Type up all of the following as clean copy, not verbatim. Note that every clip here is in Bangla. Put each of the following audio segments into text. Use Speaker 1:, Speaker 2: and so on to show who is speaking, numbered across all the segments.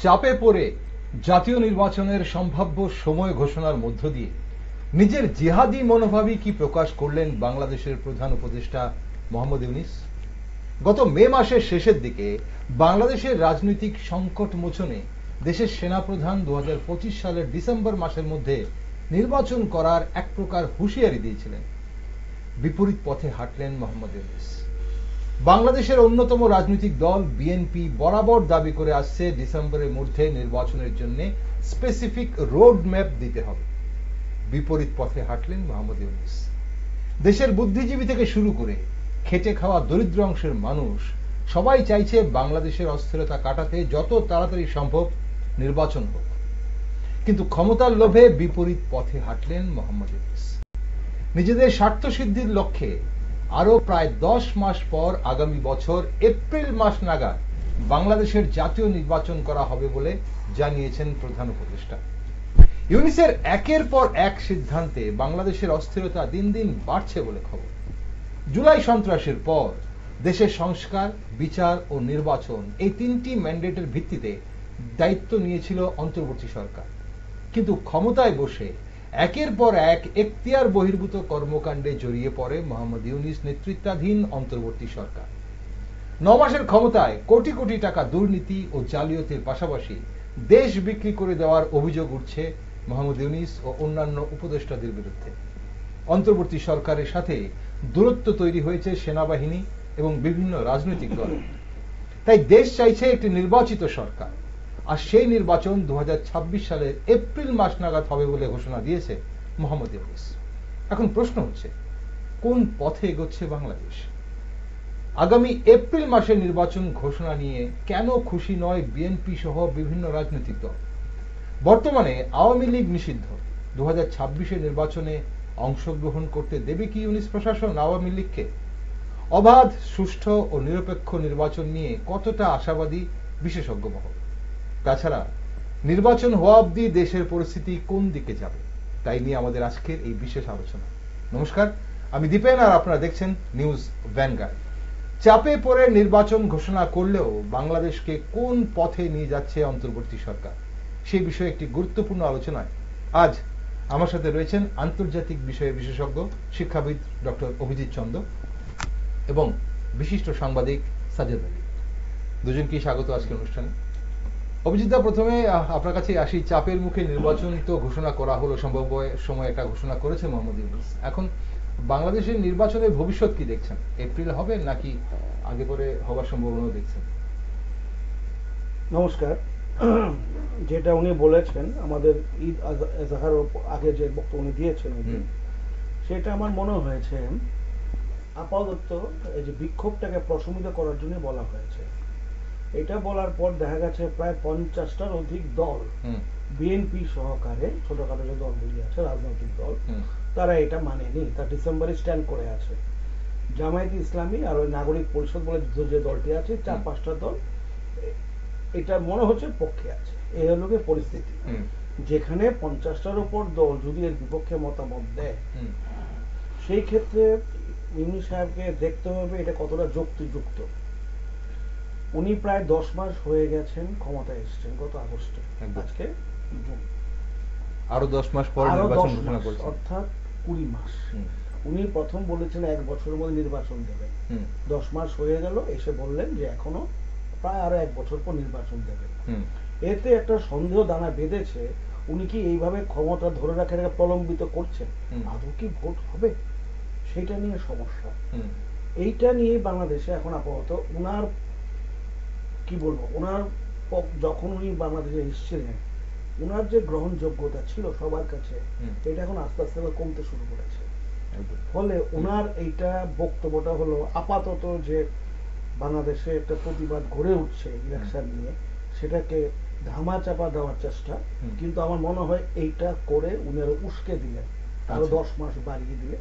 Speaker 1: চাপে পড়ে জাতীয় নির্বাচনের সম্ভাব্য সময় ঘোষণার মধ্য দিয়ে নিজের জিহাদি মনোভাবই কি প্রকাশ করলেন বাংলাদেশের প্রধান উপদেষ্টা মোহাম্মদ ইউনূস? গত মে মাসের শেষের দিকে বাংলাদেশের রাজনৈতিক সংকট মোচনে দেশের সেনাপ্রধান 2025 সালের ডিসেম্বর মাসের মধ্যে নির্বাচন করার এক প্রকার হুঁশিয়ারি দিয়েছিলেন। বিপরীত পথে হাঁটলেন মোহাম্মদ ইউনূস। বাংলাদেশের অন্যতম রাজনৈতিক দল বিএনপি বরাবর দাবি করে আসছে ডিসেম্বরের মধ্যে নির্বাচনের জন্য স্পেসিফিক রোড ম্যাপ দিতে হবে। বিপরীত পথে হাঁটলেন মোহাম্মদ ইউনূস। দেশের বুদ্ধিজীবী থেকে শুরু করে খেটে খাওয়া দরিদ্র অংশের মানুষ সবাই চাইছে বাংলাদেশের অস্থিরতা কাটাতে যত তাড়াতাড়ি সম্ভব নির্বাচন হোক, কিন্তু ক্ষমতার লোভে বিপরীত পথে হাঁটলেন মোহাম্মদ ইউনূস। নিজেদের স্বার্থ সিদ্ধির লক্ষ্যে আরো প্রায় 10 মাস পর আগামী বছর এপ্রিল মাস নাগাদ বাংলাদেশের জাতীয় নির্বাচন করা হবে বলে জানিয়েছেন প্রধান উপদেষ্টা। ইউনূসের একের পর এক সিদ্ধান্তে বাংলাদেশের অস্থিরতা দিন দিন বাড়ছে বলে খবর। জুলাই সন্ত্রাসের পর দেশের সংস্কার, বিচার ও নির্বাচন এই তিনটি ম্যান্ডেটের ভিত্তিতে দায়িত্ব নিয়েছিল অন্তর্বর্তী সরকার, কিন্তু ক্ষমতায় বসে একের পর এক এখতিয়ার বহির্ভূত কর্মকাণ্ডে জড়িয়ে পড়ে মোহাম্মদ ইউনূস নেতৃত্বাধীন অন্তর্বর্তী সরকার। 9 মাসের ক্ষমতায় কোটি কোটি টাকা দুর্নীতি ও জালিয়াতির পাশাপাশি দেশ বিক্রি করে দেওয়ার অভিযোগ উঠছে মোহাম্মদ ইউনূস ও অন্যান্য উপদেষ্টাদের বিরুদ্ধে। অন্তর্বর্তী সরকারের সাথে দূরত্ব তৈরি হয়েছে সেনাবাহিনী এবং বিভিন্ন রাজনৈতিক দল। তাই দেশ চাইছে একটি নির্বাচিত সরকার, আর সেই নির্বাচন 2026 সালের এপ্রিল মাস নাগাদ হবে বলে ঘোষণা দিয়েছে মোহাম্মদ ইউনূস। এখন প্রশ্ন হচ্ছে, কোন পথে এগোচ্ছে বাংলাদেশ? আগামী এপ্রিল মাসের নির্বাচন ঘোষণা নিয়ে কেন খুশি নয় বিএনপি সহ বিভিন্ন রাজনৈতিক দল? বর্তমানে আওয়ামী লীগ নিষিদ্ধ, 2026 নির্বাচনে অংশগ্রহণ করতে দেবে কি ইউনূস প্রশাসন আওয়ামী লীগকে? অবাধ, সুষ্ঠু ও নিরপেক্ষ নির্বাচন নিয়ে কতটা আশাবাদী বিশেষজ্ঞ মহল? তাছাড়া নির্বাচন হওয়া অবধি দেশের পরিস্থিতি কোন দিকে যাবে, তাই নিয়ে আমাদের আজকের এই বিশেষ আলোচনা। নমস্কার, আমি দীপেন আর আপনারা দেখছেন নিউজ ভ্যানগার্ড। চাপে পড়ে নির্বাচন ঘোষণা করলেও বাংলাদেশকে কোন পথে নিয়ে যাচ্ছে অন্তর্বর্তী সরকার, সেই বিষয়ে একটি গুরুত্বপূর্ণ আলোচনায় আজ আমার সাথে রয়েছেন আন্তর্জাতিক বিষয়ে বিশেষজ্ঞ শিক্ষাবিদ ডক্টর অভিজিৎ চন্দ এবং বিশিষ্ট সাংবাদিক সাজেদ আলী। দুজনকেই স্বাগত আজকের অনুষ্ঠানে। অভিজিৎদা, প্রথমে আপনার কাছে আসি। চাপের মুখে নির্বাচন তো ঘোষণা করা হলো, সম্ভব সময় একটা ঘোষণা করেছে মোহাম্মদ ইউনূস। এখন বাংলাদেশের নির্বাচনের ভবিষ্যৎ কি দেখছেন? এপ্রিল হবে নাকি আগে পরে হওয়ার সম্ভাবনাও দেখছেন?
Speaker 2: নমস্কার। যেটা উনি বলেছেন, আমাদের ঈদ আজহার আগে যে বক্তব্য উনি দিয়েছেন, সেটা আমার মনে হয়েছে আপাতত এই যে বিক্ষোভটাকে প্রশমিত করার জন্য বলা হয়েছে। এটা বলার পর দেখা গেছে প্রায় 50টার অধিক দল, বিএনপি সহকারে ছোটখাটো যে দলগুলি আছে রাজনৈতিক দল, তারা এটা মানেনি। তা ডিসেম্বরে স্ট্যান্ড করে আছে। জামায়াতে ইসলামী আর ওই নাগরিক পরিষদ বলে যে দলটি আছে, 4-5টা দল এটা মনে হচ্ছে পক্ষে আছে। এই হলো পরিস্থিতি, যেখানে 50টার উপর দল যদি এর বিপক্ষে মতামত দেয়, সেই ক্ষেত্রে ইউনূস সাহেবকে দেখতে হবে এটা কতটা যুক্তিযুক্ত। উনি প্রায় 10 মাস হয়ে গেছেন ক্ষমতায় এসেছেন, গত আগস্টে, আজকে জুন,
Speaker 1: আরো 10 মাস পর নির্বাচন ঘোষণা করেছেন,
Speaker 2: অর্থাৎ 20 মাস। উনি প্রথম বলেছেন 1 বছরের মধ্যে নির্বাচন দেবেন, 10 মাস হয়ে গেল, এসে বললেন যে এখনো প্রায় আরো 1 বছর পর নির্বাচন দেবেন। এতে একটা সন্দেহ দানা বেঁধেছে, উনি কি এইভাবে ক্ষমতা ধরে রাখার প্রলম্বিত করছেন? আদৌ কি ভোট হবে, সেটা নিয়ে সমস্যা। এইটা নিয়ে বাংলাদেশে এখন আপাতত উনার কি বলবো, উনার যখন উনি বাংলাদেশে এসেছিলেন, উনার যে গ্রহণযোগ্যতা ছিল সবার কাছে, এটা এখন আস্তে আস্তে কমতে শুরু করেছে। ফলে উনার এইটা বক্তব্যটা হলো আপাতত যে বাংলাদেশে একটা প্রতিবাদ গড়ে উঠছে ইলেকশন নিয়ে, সেটাকে ধামা চাপা দেওয়ার চেষ্টা। কিন্তু আমার মনে হয় এইটা করে উনি আরো উস্কে দিলেন, আরো 10 মাস বাড়িয়ে দিলে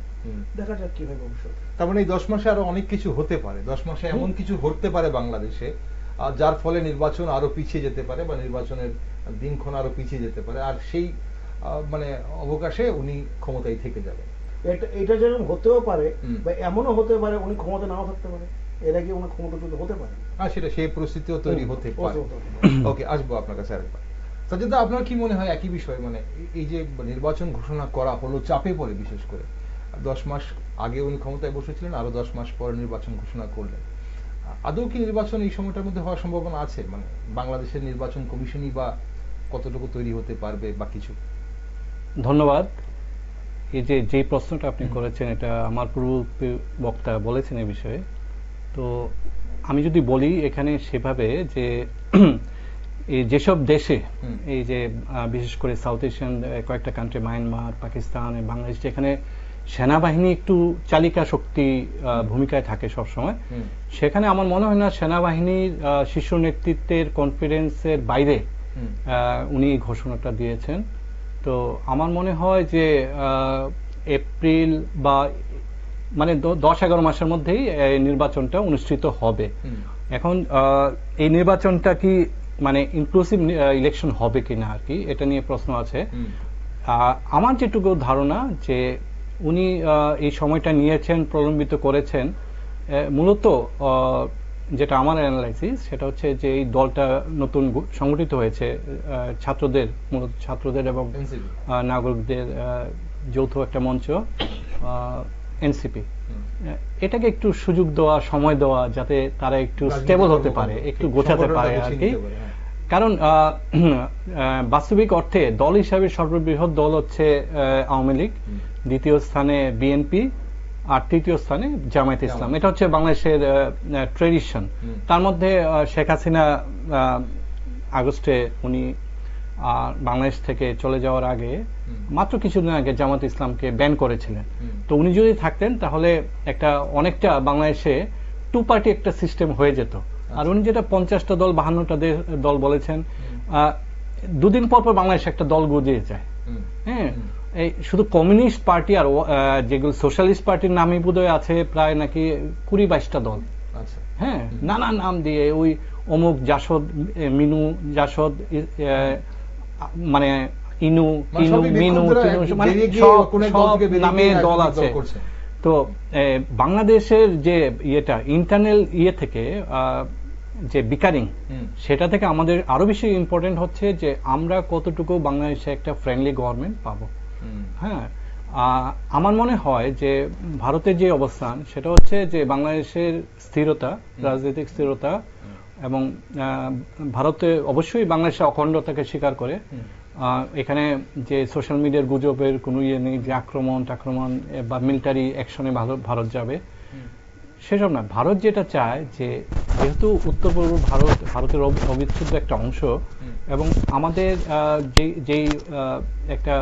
Speaker 2: দেখা যাক কি হয় ভবিষ্যৎ।
Speaker 1: তার মানে এই 10 মাসে আরো অনেক কিছু হতে পারে। 10 মাসে এমন কিছু ঘটতে পারে বাংলাদেশে যার ফলে নির্বাচন আরো পিছিয়ে যেতে পারে বা নির্বাচনের দিনক্ষণ আরো পিছিয়ে যেতে পারে, আর সেই মানে অবকাশে উনি ক্ষমতায় থেকে যাবেন।
Speaker 2: এটা যেরকম হতেও পারে, বা এমনও হতে পারে উনি ক্ষমতা নাও থাকতে পারে। এরা কি ওনার ক্ষমতাচ্যুত হতে পারে?
Speaker 1: সেটা সেই পরিস্থিতিও তৈরি হতে পারে। ওকে, আসবো আপনার কাছে আরেকবার। সাজ্জাদ, আপনার কি মনে হয় একই বিষয়, মানে এই যে নির্বাচন ঘোষণা করা হলো চাপে পড়ে, বিশেষ করে 10 মাস আগে উনি ক্ষমতায় বসেছিলেন, আরো 10 মাস পরে নির্বাচন ঘোষণা করলেন, আদৌ কি নির্বাচন এই সময়টার মধ্যে হওয়ার সম্ভাবনা আছে? মানে বাংলাদেশের নির্বাচন কমিশনই বা কতটুকু তৈরি হতে পারবে বা কিছু?
Speaker 3: ধন্যবাদ। এই যে প্রশ্নটা আপনি করেছেন, এটা আমার পূর্ব বক্তা বলেছেন এই বিষয়ে। তো আমি যদি বলি এখানে সেভাবে যে এই যেসব দেশে এই যে বিশেষ করে সাউথ এশিয়ান কয়েকটা কান্ট্রি, মায়ানমার, পাকিস্তান, বাংলাদেশ, যেখানে সেনাবাহিনী একটু চালিকা শক্তি ভূমিকায় থাকে সবসময়, সেখানে আমার মনে হয় না সেনাবাহিনীর শীর্ষ নেতৃত্বের কনফারেন্সের বাইরে উনি ঘোষণাটা দিয়েছেন। তো আমার মনে হয় যে এপ্রিল বা মানে 10-11 মাসের মধ্যেই নির্বাচনটা অনুষ্ঠিত হবে। এখন এই নির্বাচনটা কি মানে ইনক্লুসিভ ইলেকশন হবে কিনা আর কি, এটা নিয়ে প্রশ্ন আছে। আমার যেটুকু ধারণা যে উনি এই সময়টা নিয়েছেন, প্রলম্বিত করেছেন, মূলত যেটা আমার অ্যানালাইসিস সেটা হচ্ছে যে এই দলটা নতুন সংগঠিত হয়েছে ছাত্রদের, মূলত ছাত্রদের এবং নাগরিকদের যৌথ একটা মঞ্চ, এনসিপি, এটাকে একটু সুযোগ দেওয়া, সময় দেওয়া, যাতে তারা একটু স্টেবল হতে পারে, একটু গোছাতে পারে আর কি। কারণ বাস্তবিক অর্থে দল হিসাবে সর্ববৃহৎ দল হচ্ছে আওয়ামী লীগ, দ্বিতীয় স্থানে বিএনপি, আর তৃতীয় স্থানে জামায়াত ইসলাম। এটা হচ্ছে বাংলাদেশের ট্রেডিশন। তার মধ্যে শেখ হাসিনা আগস্টে উনি বাংলাদেশ থেকে চলে যাওয়ার আগে মাত্র কিছুদিন আগে জামায়াত ইসলামকে ব্যান করেছিলেন। তো উনি যদি থাকতেন তাহলে অনেকটা বাংলাদেশে টু পার্টি একটা সিস্টেম হয়ে যেত। আর উনি যেটা 50টা দল 52টা দল বলেছেন, দুদিন পর পর বাংলাদেশে একটা দল গজিয়ে যায়। হ্যাঁ, এই শুধু কমিউনিস্ট পার্টি আর যেগুলো সোশ্যালিস্ট পার্টির নামই বোধহয় আছে প্রায় নাকি 20-22টা দল। হ্যাঁ, নানা নাম দিয়ে ওই অমুক জাসদ, মিনু জাসদ, মানে ইনু, কিনু, মিনু, মানে সব নামে দল আছে। তো বাংলাদেশের যে ইয়েটা ইন্টারনাল থেকে যে বিকারিং, সেটা থেকে আমাদের আরো বেশি ইম্পর্টেন্ট হচ্ছে যে আমরা কতটুকু বাংলাদেশে একটা ফ্রেন্ডলি গভর্নমেন্ট পাবো। হ্যাঁ, আমার মনে হয় যে ভারতের যে অবস্থান সেটা হচ্ছে যে বাংলাদেশের স্থিরতা, রাজনৈতিক স্থিরতা, এবং ভারতে অবশ্যই বাংলাদেশের অখণ্ডতাকে স্বীকার করে। এখানে যে সোশ্যাল মিডিয়ার গুজবের কোনো ইয়ে নেই যে আক্রমণ বা মিলিটারি অ্যাকশনে ভারত যাবে, সেসব না। ভারত যেটা চায় যে যেহেতু উত্তর পূর্ব ভারতের অবিচ্ছেদ্য একটা অংশ, এবং আমাদের যেই একটা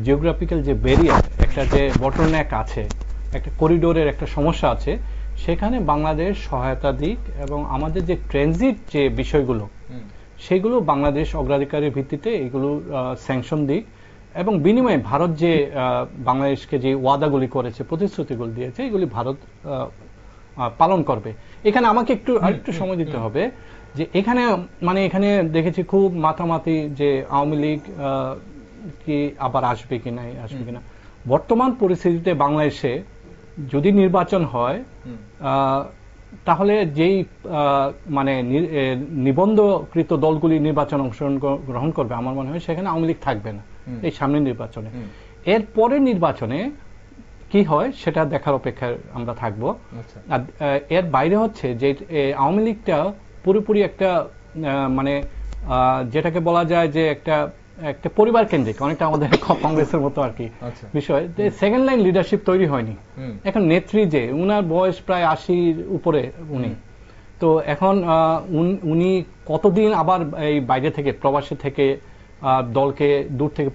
Speaker 3: জিওগ্রাফিক্যাল যে ব্যারিয়ার, একটা যে বটলনেক আছে, একটা করিডোরের একটা সমস্যা আছে, সেখানে বাংলাদেশ সহায়তা দিক এবং আমাদের যে ট্রানজিট যে বিষয়গুলো, সেগুলো বাংলাদেশ অগ্রাধিকারের ভিত্তিতে এগুলো স্যাংশন দিক, এবং বিনিময়ে ভারত যে বাংলাদেশকে যে ওয়াদাগুলি করেছে, প্রতিশ্রুতিগুলি দিয়েছে, এগুলি ভারত পালন করবে। এখানে আমাকে আরেকটু সময় দিতে হবে যে এখানে দেখেছি খুব মাতামাতি যে আওয়ামী লীগ কি আবার আসবে কিনা। বর্তমান পরিস্থিতিতে বাংলাদেশে যদি নির্বাচন হয়, তাহলে যেই মানে নিবন্ধকৃত দলগুলি নির্বাচন অংশগ্রহণ গ্রহণ করবে, আমার মনে হয় সেখানে আওয়ামী লীগ থাকবে না এই সামনের নির্বাচনে। এর পরের নির্বাচনে কি হয় সেটা দেখার অপেক্ষায় আমরা থাকবো। আর এর বাইরে হচ্ছে যে আওয়ামী লীগটা পুরোপুরি একটা মানে যেটাকে বলা যায় যে একটা পরিবার কেন্দ্রিক, অনেকটা আমাদের কংগ্রেসের মতো আর কি বিষয়। সেকেন্ড লাইন লিডারশিপ তৈরি হয়নি। এখন নেত্রী যে উনার বয়স প্রায় 80-র উপরে উনি, তো এখন উনি কতদিন আবার এই বাইরে থেকে, প্রবাসী থেকে দলকে দূর থেকে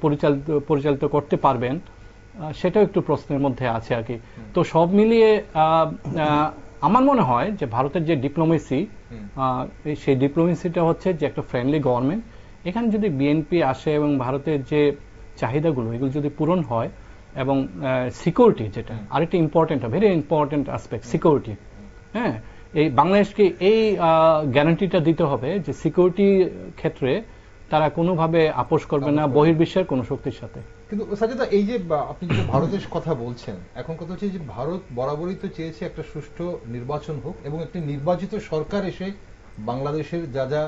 Speaker 3: পরিচালিত করতে পারবেন, সেটাও একটু প্রশ্নের মধ্যে আছে আর কি। তো সব মিলিয়ে আমার মনে হয় যে ভারতের যে ডিপ্লোমেসি, সেই ডিপ্লোমেসিটা হচ্ছে যে একটা ফ্রেন্ডলি গভর্নমেন্ট। এখানে যদি বিএনপি আসে এবং ভারতের যে চাহিদাগুলো এগুলো যদি পূরণ হয়, এবং সিকিউরিটি, যেটা আরেকটা important, very important aspect, security. হ্যাঁ, এই বাংলাদেশকে এই গ্যারান্টিটা দিতে হবে যে সিকিউরিটি ক্ষেত্রে তারা কোনোভাবে আপোষ করবে না বহির্বিশ্বের কোনো শক্তির সাথে।
Speaker 1: কিন্তু সাজেদা, এই যে আপনি যে ভারতের কথা বলছেন, এখন কথা হচ্ছে যে ভারত বরাবরই তো চেয়েছে একটা সুষ্ঠু নির্বাচন হোক এবং একটি নির্বাচিত সরকার এসে বাংলাদেশের যা যা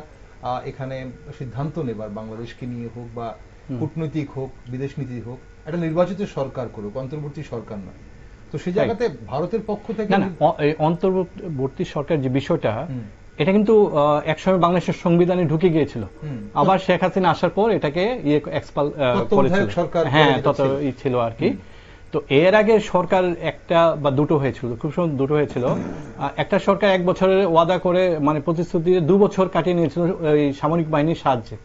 Speaker 1: এখানে সিদ্ধান্ত নেবার, বাংলাদেশকে নিয়ে হোক বা কূটনৈতিক হোক, বিদেশ নীতি হোক, একটা নির্বাচিত সরকার করুক, অন্তর্বর্তী সরকার নয়। তো সেই জায়গাতে ভারতের পক্ষ থেকে
Speaker 3: অন্তর্বর্তী সরকার যে বিষয়টা, এটা কিন্তু একসময় বাংলাদেশের সংবিধানে ঢুকে গিয়েছিল, আবার শেখ হাসিনা আসার পর এটাকে এক্সপাল করেছিল, হ্যাঁ তত ছিল আর কি। তো এর আগে সরকার একটা বা দুটো হয়েছিল, খুব সময় দুটো হয়েছিল। একটা সরকার 1 বছরের ওয়াদা করে মানে প্রতিশ্রুতি 2 বছর কাটিয়ে নিয়েছিল এই সামরিক বাহিনীর সাহায্যে।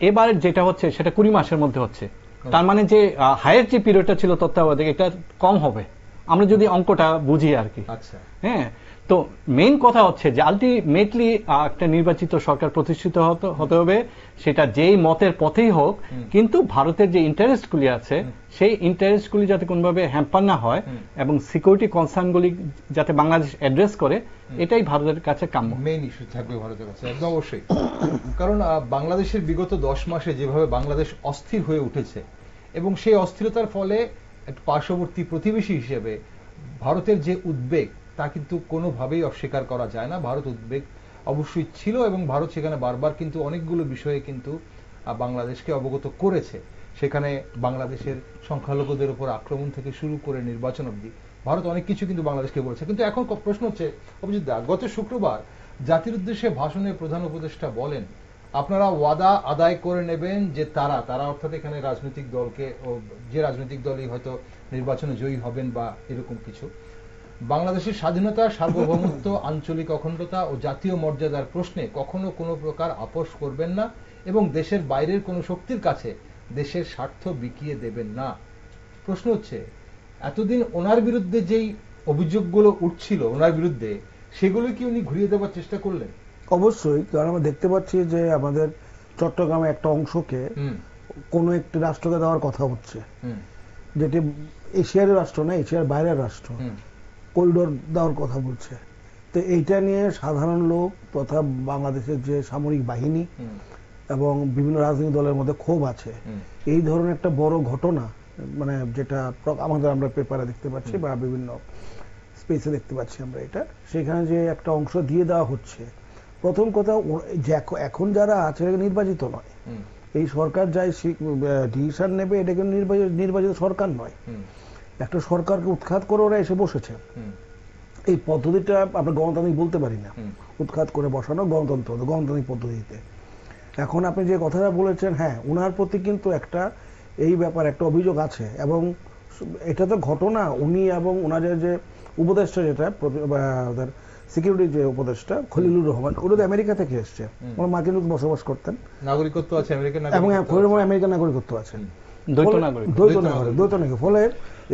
Speaker 3: এবার যেটা হচ্ছে সেটা 20 মাসের মধ্যে হচ্ছে। তার মানে যে হায়ার যে পিরিয়ডটা ছিল তত্ত্বাবধায়ক, এটা কম হবে আমরা যদি অঙ্কটা বুঝি আর কি। হ্যাঁ, তো মেইন কথা হচ্ছে যে আলটিমেটলি একটা নির্বাচিত সরকার প্রতিষ্ঠিত হতে হবে, সেটা যেই মতের পথেই হোক, কিন্তু ভারতের যে ইন্টারেস্টগুলি আছে সেই ইন্টারেস্টগুলি যাতে কোনোভাবে হ্যাম্পার না হয় এবং সিকিউরিটি কনসার্নগুলি যাতে বাংলাদেশ অ্যাড্রেস করে, এটাই ভারতের কাছে কাম্য।
Speaker 1: মেইন ইস্যু থাকবে ভারতের কাছে, একদম অবশ্যই। কারণ বাংলাদেশের বিগত 10 মাসে যেভাবে বাংলাদেশ অস্থির হয়ে উঠেছে এবং সেই অস্থিরতার ফলে একটা পার্শ্ববর্তী প্রতিবেশী হিসেবে ভারতের যে উদ্বেগ তা কিন্তু কোনোভাবেই অস্বীকার করা যায় না। ভারত উদ্বেগ অবশ্যই ছিল এবং ভারত সেখানে বারবার কিন্তু অনেকগুলো বিষয়ে কিন্তু বাংলাদেশকে অবগত করেছে। সেখানে বাংলাদেশের সংখ্যালঘুদের উপর আক্রমণ থেকে শুরু করে নির্বাচন অবধি ভারত অনেক কিছু কিন্তু বাংলাদেশকে বলেছে। কিন্তু এখন প্রশ্ন হচ্ছে, অভিজিৎ দা, গত শুক্রবার জাতির উদ্দেশ্যে ভাষণে প্রধান উপদেষ্টা বলেন আপনারা ওয়াদা আদায় করে নেবেন যে তারা অর্থাৎ এখানে রাজনৈতিক দলকে, যে রাজনৈতিক দলই হয়তো নির্বাচনে জয়ী হবেন বা এরকম কিছু, বাংলাদেশের স্বাধীনতা, সার্বভৌমত্ব, আঞ্চলিক অখণ্ডতা ও জাতীয় মর্যাদার প্রশ্নে কখনো কোনো প্রকার আপোষ করবেন না এবং দেশের বাইরের কোনো শক্তির কাছে দেশের স্বার্থ বিকিয়ে দেবেন না। প্রশ্ন হচ্ছে, এতদিন ওনার বিরুদ্ধে যেই অভিযোগগুলো উঠছিল ওনার বিরুদ্ধে, সেগুলো কি উনি ঘুরিয়ে দেওয়ার চেষ্টা করলেন?
Speaker 2: অবশ্যই, কারণ আমরা দেখতে পাচ্ছি যে আমাদের চট্টগ্রামে একটা অংশকে কোনো একটি রাষ্ট্রকে দেওয়ার কথা হচ্ছে, যেটি এশিয়ার রাষ্ট্র না, এশিয়ার বাইরের রাষ্ট্র, করিডোর দেওয়ার কথা বলছে। তো এইটা নিয়ে সাধারণ লোক তথা বাংলাদেশের যে সামরিক বাহিনী এবং বিভিন্ন রাজনৈতিক দলের মধ্যে ক্ষোভ আছে। এই ধরনের একটা বড় ঘটনা, মানে যেটা আমাদের আমরা পেপারে দেখতে পাচ্ছি বা বিভিন্ন স্পেসে দেখতে পাচ্ছি আমরা, এটা সেখানে যে একটা অংশ দিয়ে দেওয়া হচ্ছে। প্রথম কথা, যে এখন যারা আছে নির্বাচিত নয়, এই সরকার যাই ডিসিশন নেবে এটা কিন্তু নির্বাচিত সরকার নয়, একটা সরকারকে উৎখাত করে ওরা এসে বসেছে। এই পদ্ধতিটা আমরা গণতান্ত্রিক বলতে পারি না, উৎখাত করে বসানো গণতান্ত্রিক পদ্ধতিতে। এখন আপনি যে কথাটা বলেছেন, হ্যাঁ, উনার প্রতি কিন্তু একটা এই ব্যাপার একটা অভিযোগ আছে এবং এটা তো ঘটনা। উনি এবং ওনাদের যে উপদেষ্টা, যেটা সিকিউরিটি যে উপদেষ্টা খলিলুর রহমান, উনি তো আমেরিকা থেকে এসছে, ওনার মার্কিন বসবাস করতেন, নাগরিকত্ব আছে আমেরিকান, এবং আমেরিকান নাগরিকত্ব আছে, দ্বৈত নাগরিক। ফলে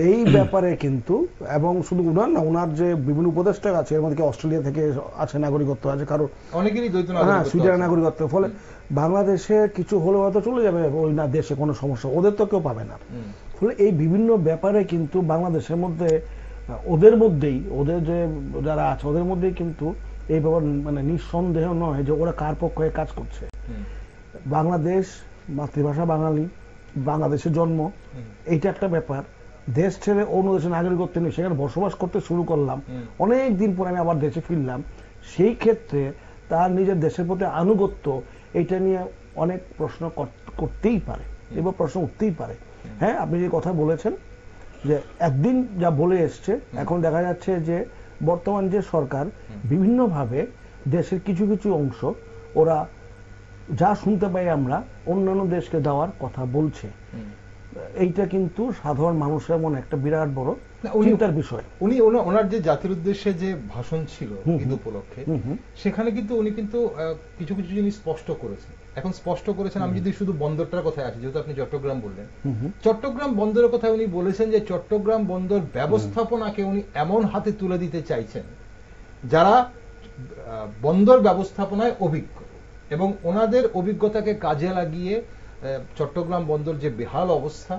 Speaker 2: এই ব্যাপারে কিন্তু, এবং শুধু উনার না, উনার যে বিভিন্ন উপদেষ্টা আছে এর মধ্যে অস্ট্রেলিয়া থেকে আছে নাগরিকত্ব আছে, কারণ অনেকেরই দ্বৈত নাগরিকত্ব, সুইডেনের নাগরিকত্ব। ফলে বাংলাদেশে কিছু হলে হয়তো চলে যাবে ওই না দেশে, কোনো সমস্যা ওদের তো কেউ পাবে না। ফলে এই বিভিন্ন ব্যাপারে কিন্তু বাংলাদেশের মধ্যে ওদের মধ্যেই, ওদের যে যারা আছে ওদের মধ্যেই কিন্তু এই ব্যাপার মানে নিঃসন্দেহ নয় যে ওরা কার পক্ষে কাজ করছে। বাংলাদেশ, মাতৃভাষা বাঙালি, বাংলাদেশের জন্ম, এইটা একটা ব্যাপার। দেশ ছেড়ে অন্য দেশে নাগরিকত্ব নিয়ে সেখানে বসবাস করতে শুরু করলাম, অনেক দিন পরে আমি আবার দেশে ফিরলাম, সেই ক্ষেত্রে তার নিজের দেশের প্রতি আনুগত্য, এটা নিয়ে অনেক প্রশ্ন করতেই পারে, এবার প্রশ্ন উঠতেই পারে। হ্যাঁ, আপনি যে কথা বলেছেন যে একদিন যা বলে এসছে, এখন দেখা যাচ্ছে যে বর্তমান যে সরকার বিভিন্নভাবে দেশের কিছু কিছু অংশ ওরা যা শুনতে পাই আমরা অন্যান্য দেশকে দেওয়ার কথা বলছে। এইটা কিন্তু সাধারণ মানুষের মনে একটা বিরাট বড় চিন্তার বিষয়।
Speaker 1: উনি ওনার যে জাতির উদ্দেশ্যে যে ভাষণ ছিল ঈদ উপলক্ষে, সেখানে কিন্তু উনি কিন্তু কিছু কিছু জিনিস স্পষ্ট করেছেন। এখন স্পষ্ট করেছেন, আমি যদি শুধু বন্দরটার কথায় আসি, যেহেতু আপনি চট্টগ্রাম বললেন, চট্টগ্রাম বন্দরের কথা উনি বলেছেন যে চট্টগ্রাম বন্দর ব্যবস্থাপনাকে উনি এমন হাতে তুলে দিতে চাইছেন যারা বন্দর ব্যবস্থাপনায় অভিজ্ঞ, এবং ওনাদের অভিজ্ঞতাকে কাজে লাগিয়ে চট্টগ্রাম বন্দর যে বেহাল অবস্থা,